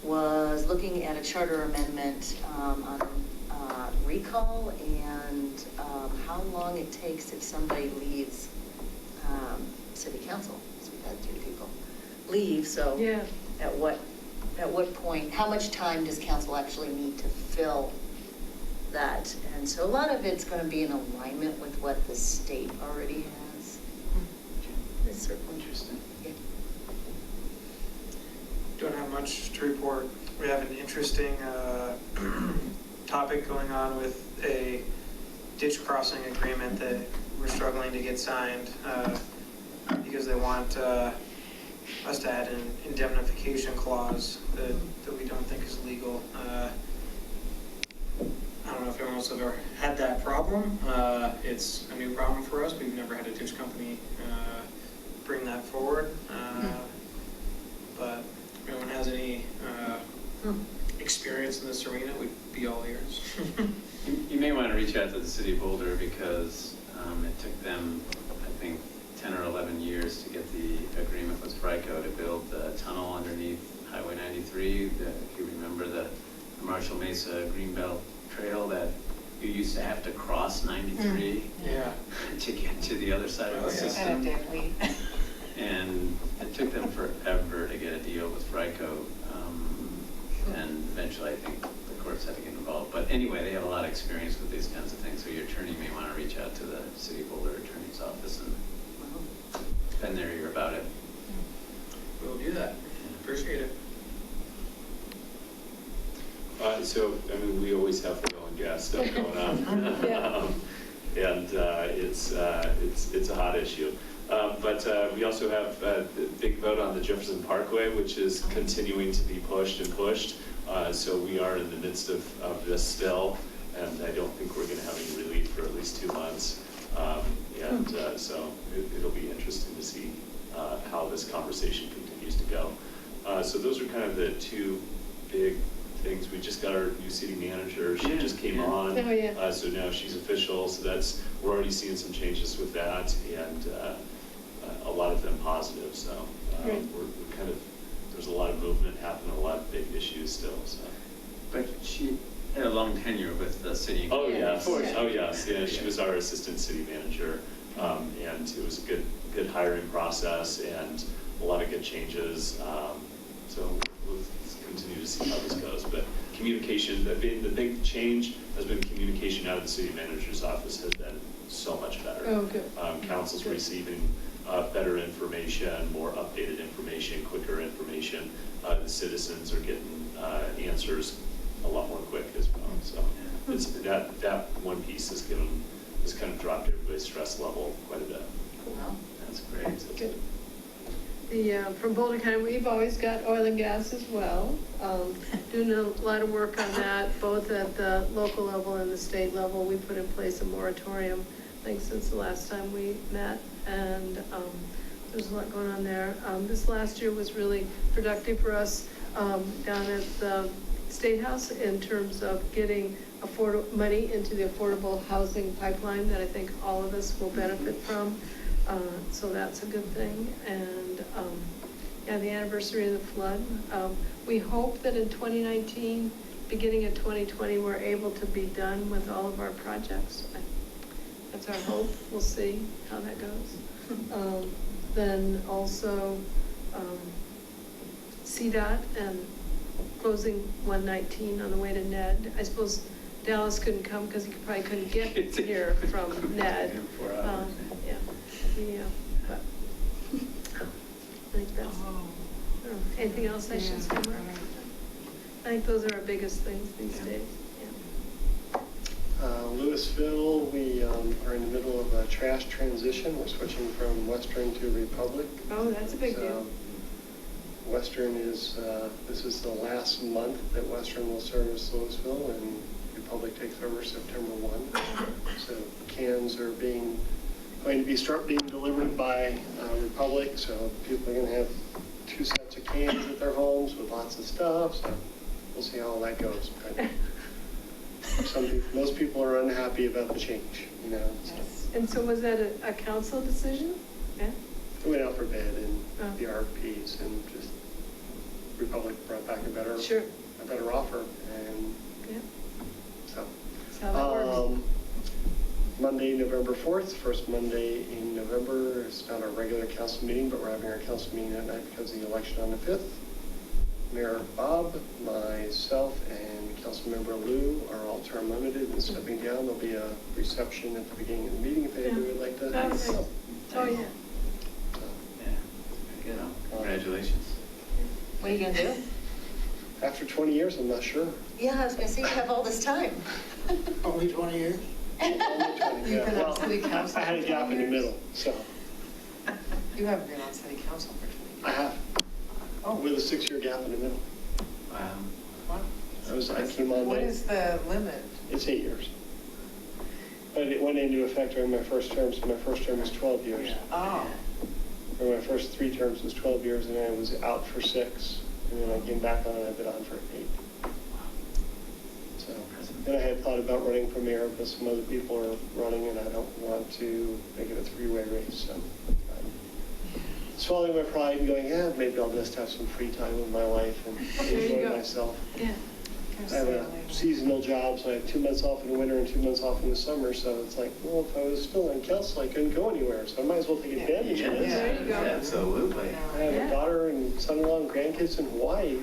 was looking at a charter amendment on recall and how long it takes if somebody leaves city council. So we've had 3 people leave, so Yeah. at what point, how much time does council actually need to fill that? And so a lot of it's going to be in alignment with what the state already has. It's certainly Interesting. yeah. Don't have much to report. We have an interesting topic going on with a ditch crossing agreement that we're struggling to get signed because they want us to add an indemnification clause that we don't think is legal. I don't know if anyone else has ever had that problem. It's a new problem for us. We've never had a ditch company bring that forward. But if anyone has any experience in this arena, we'd be all ears. You may want to reach out to the city of Boulder because it took them, I think, 10 or 11 years to get the agreement with FRICO to build the tunnel underneath Highway 93. If you remember the Marshall Mesa Greenbelt Trail that you used to have to cross 93 to get to the other side of the system. And it took them forever to get a deal with FRICO. And eventually I think the courts had to get involved. But anyway, they have a lot of experience with these kinds of things. So your attorney may want to reach out to the City of Boulder Attorney's Office and been there, hear about it. We'll do that. Appreciate it. So, I mean, we always have oil and gas stuff going on. Yeah. And it's a hot issue. But we also have a big vote on the Jefferson Parkway, which is continuing to be pushed and pushed. So we are in the midst of this still, and I don't think we're going to have any relief for at least 2 months. So it'll be interesting to see how this conversation continues to go. So those are kind of the 2 big things. We just got our new city manager. She just came on. Oh, yeah. So now she's official. So we're already seeing some changes with that, and a lot of them positive. So we're kind of, there's a lot of movement happening, a lot of big issues still. So. But she had a long tenure with the city. Oh yes. Yeah. Oh yes. Yeah, she was our assistant city manager, and it was a good hiring process and a lot of good changes. So we'll continue to see how this goes. But communication, the big change has been communication out of the city manager's office has been so much better. Oh, good. Council's receiving better information, more updated information, quicker information. The citizens are getting answers a lot more quick as well. So it's that one piece has kind of dropped everybody's stress level quite a bit. Well, That's great. So Good. From Boulder County, we've always got oil and gas as well. Doing a lot of work on that, both at the local level and the state level. We put in place a moratorium, I think, since the last time we met, and there's a lot going on there. This last year was really productive for us down at the State House in terms of getting money into the affordable housing pipeline that I think all of us will benefit from. So that's a good thing. And the anniversary of the flood. We hope that in 2019, beginning of 2020, we're able to be done with all of our projects. That's our hope. We'll see how that goes. Then also CDOT and closing 119 on the way to Ned. I suppose Dallas couldn't come because he probably couldn't get here from Ned. But I think that's, anything else I should say, Mark? I think those are our biggest things these days. Louisville, we are in the middle of a trash transition. We're switching from Western to Republic. Oh, that's a big deal. Western is, this is the last month that Western will service Louisville, and Republic takes over September 1. So cans are going to start being delivered by Republic, so people are going to have 2 sets of cans at their homes with lots of stuff, so we'll see how all that goes. But most people are unhappy about the change, you know. So. And so was that a council decision? Yeah. It went out for bid and Oh. the RFPs and just Republic brought back a better offer, and Yeah, so. that's how that works. Monday, November 4th, first Monday in November. It's not our regular council meeting, but we're having our council meeting that night because of the election on the 5th. Mayor Bob, myself, and Councilmember Lou are all term limited and stepping down. There'll be a reception at the beginning of the meeting if anybody would like to. Oh, nice. Oh, yeah. Yeah, very good. Congratulations. What are you gonna do? After 20 years, I'm not sure. Yeah, I was gonna say, you have all this time. Only 20 years? You've been on city council I had a for gap 20 in the years? middle, so You haven't been on city council for 20 years. I have, Oh, with a 6-year gap in the middle. Wow. wow. I came on What late. is the limit? It's 8 years. But it went into effect during my first term, so my first term was 12 years. Oh, For my first 3 terms was 12 years, and then I was out for 6, and then I came back on, and I've been on for 8. So, and I had thought about running for mayor, but some other people are running, and I don't want to make it a 3-way race, so. Swallowing my pride and going, yeah, maybe I'll just have some free time with my life and There you enjoy go. myself. Yeah. I have a seasonal job, so I have 2 months off in the winter and 2 months off in the summer, so it's like, well, if I was still on council, I couldn't go anywhere, so I might as well take advantage of this. There you go. Absolutely. I have Yeah. a daughter and son-in-law and grandkids in Hawaii.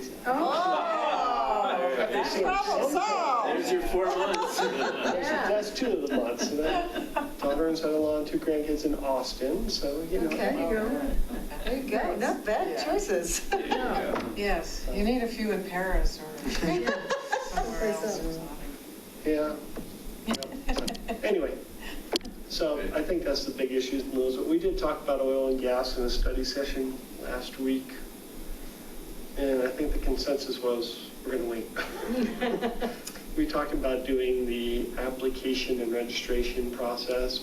That's problem solved. There's your 4 months. That's 2 of the months, and then daughter and son-in-law and 2 grandkids in Austin, so, you know. Okay. There you go. There you go, not bad Yeah. choices. There you go. yes, you need a few in Paris or somewhere else or something. Yeah. Anyway, so I think that's the big issues. We did talk about oil and gas in a study session last week, and I think the consensus was we're going to wait. We talked about doing the application and registration process,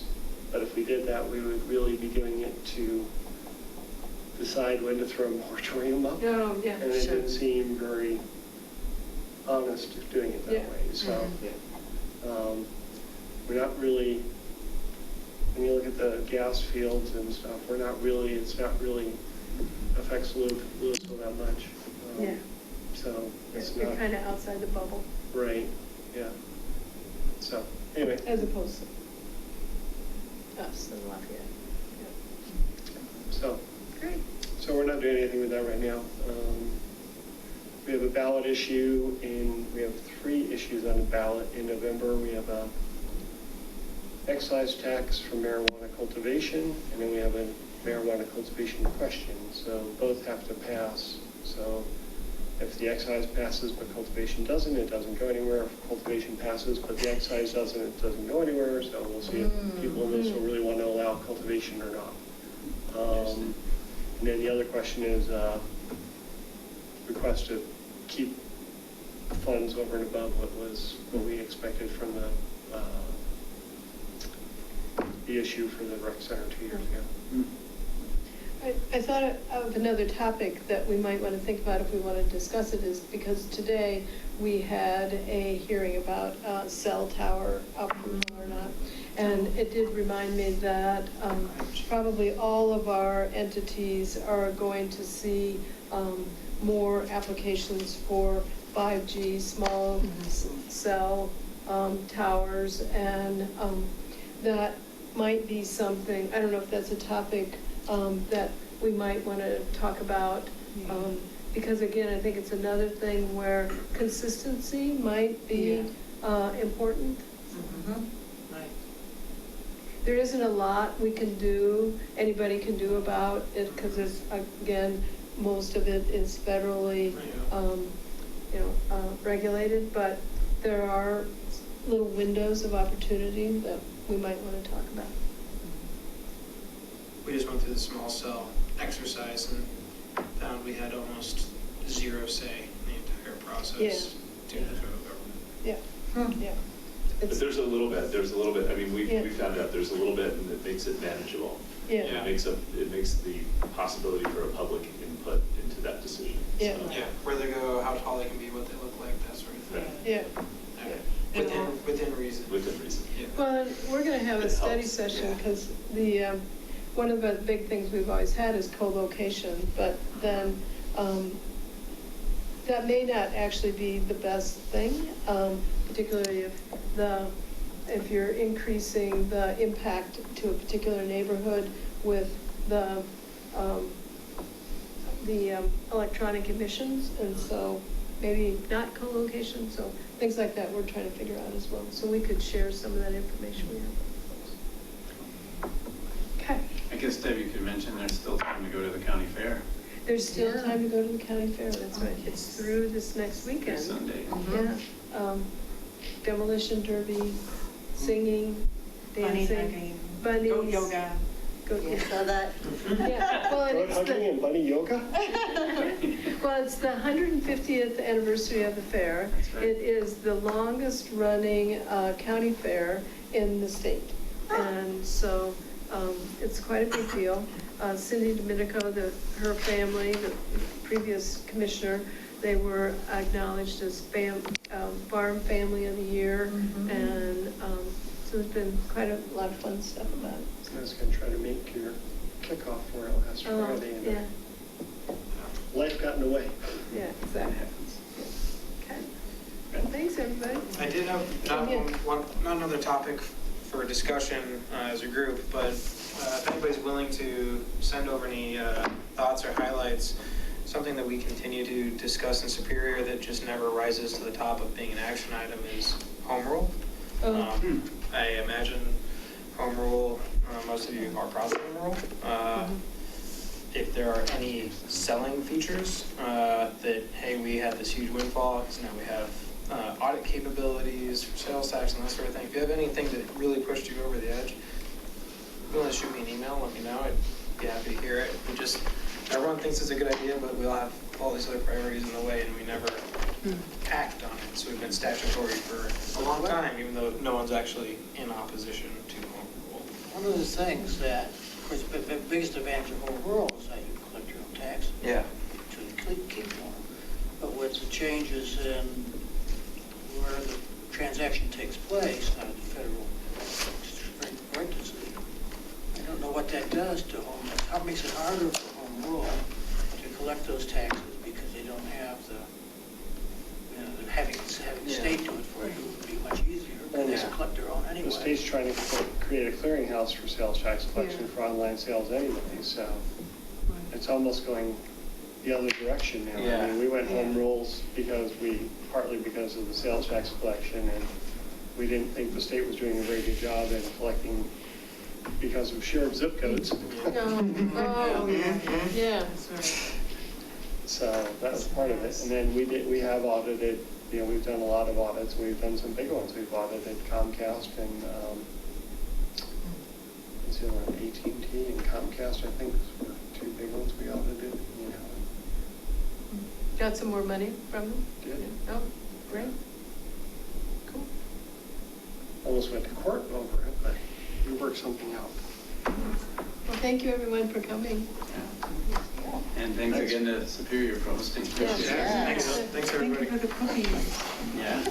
but if we did that, we would really be doing it to decide when to throw a moratorium up. Oh, yeah, And it sure. didn't seem very honest doing it that Yeah. way, so. We're not really, when you look at the gas fields and stuff, it's not really affects Lewis all that much. Yeah. So it's You're not, kind of outside the bubble, right, yeah. So, anyway, as opposed to us in Lafayette. so, Great. so we're not doing anything with that right now. We have a ballot issue we have 3 issues on the ballot in November. We have a excise tax for marijuana cultivation, and then we have a marijuana cultivation question. So both have to pass. So if the excise passes but cultivation doesn't, it doesn't go anywhere. If cultivation passes but the excise doesn't, it doesn't go anywhere. So we'll see if people in this will really want to allow cultivation or not. And then the other question is request to keep funds over and above what we expected from the issue for the rec center 2 years ago. I thought of another topic that we might want to think about if we want to discuss it, is because today we had a hearing about cell tower approval or not. And it did remind me that probably all of our entities are going to see more applications for 5G, small cell towers, and that might be something, I don't know if that's a topic that we might want to talk about, because again, I think it's another thing where consistency might be important. Right. There isn't a lot we can do, anybody can do about it, because it's, again, most of it is federally, regulated, but there are little windows of opportunity that we might want to talk about. We just went through the small cell exercise and found we had almost 0 say in the entire process to the federal government. Yeah, yeah. But there's a little bit, I mean, Yeah. we found out there's a little bit, and it makes it manageable. Yeah. And it makes the possibility for a public input into that decision. Yeah. So, Yeah, where they go, how tall they can be, what they look like, that sort of thing. Yeah. Within reason. Within reason. Yeah. Well, we're going to have a It study helps, session, yeah. because one of the big things we've always had is co-location, but then that may not actually be the best thing, particularly if you're increasing the impact to a particular neighborhood with the electronic emissions, and so maybe not co-location, so things like that we're trying to figure out as well. So we could share some of that information we have with folks. Okay. I guess, Deb, you could mention there's still time to go to the county fair. There's still time to go to the county fair, that's right. It's through this next weekend. This Sunday. Yeah. Demolition derby, singing, Bunny dancing. hugging, Bunnies. goat yoga. Goat You yoga. saw that? Yeah, well, and Goat it's hugging the, and bunny yoga? well, it's the 150th anniversary of the fair. That's right. It is the longest running county fair in the state. And so it's quite a big deal. Cindy Domenico, her family, the previous commissioner, they were acknowledged as Farm Family of the Year. And so there's been quite a lot of fun stuff about it. I was going to try to make your kickoff for it last Friday, and Yeah, life got in the way. yeah, exactly. Okay. Well, thanks, everybody. I did have not another topic for discussion as a group, but if anybody's willing to send over any thoughts or highlights, something that we continue to discuss in Superior that just never rises to the top of being an action item is home rule. I imagine home rule, most of you are proud of home rule. If there are any selling features that, hey, we had this huge windfall, because now we have audit capabilities for sales tax and that sort of thing. If you have anything that really pushed you over the edge, if you want to shoot me an email, let me know. I'd be happy to hear it. Everyone thinks it's a good idea, but we all have all these other priorities in the way, and we never act on it. So we've been statutory for a long time, even though no one's actually in opposition to home rule. One of the things that, of course, the biggest advantage of home rule is that you collect your own taxes. Yeah. To keep more. But with the changes in where the transaction takes place, now the federal Supreme Court decision, I don't know what that does to home, how it makes it harder for home rule to collect those taxes because they don't have having the state do it for you would be much easier. But they can collect their own anyway. The state's trying to create a clearinghouse for sales tax collection for online sales anyway, so it's almost going the other direction now. I mean, we went home rules partly because of the sales tax collection, and we didn't think the state was doing a very good job in collecting because of shared zip codes. Yeah. So that was part of it. And then we have audited, we've done a lot of audits. We've done some big ones. We've audited Comcast and AT&T and Comcast, I think, were two big ones we audited. Got some more money from them? Did. Oh, great. Cool. Almost went to court over it, but we worked something out. Well, thank you, everyone, for coming. And thanks again to Superior for hosting. Yes. Thanks everybody. Thank you for the cookies. Yeah.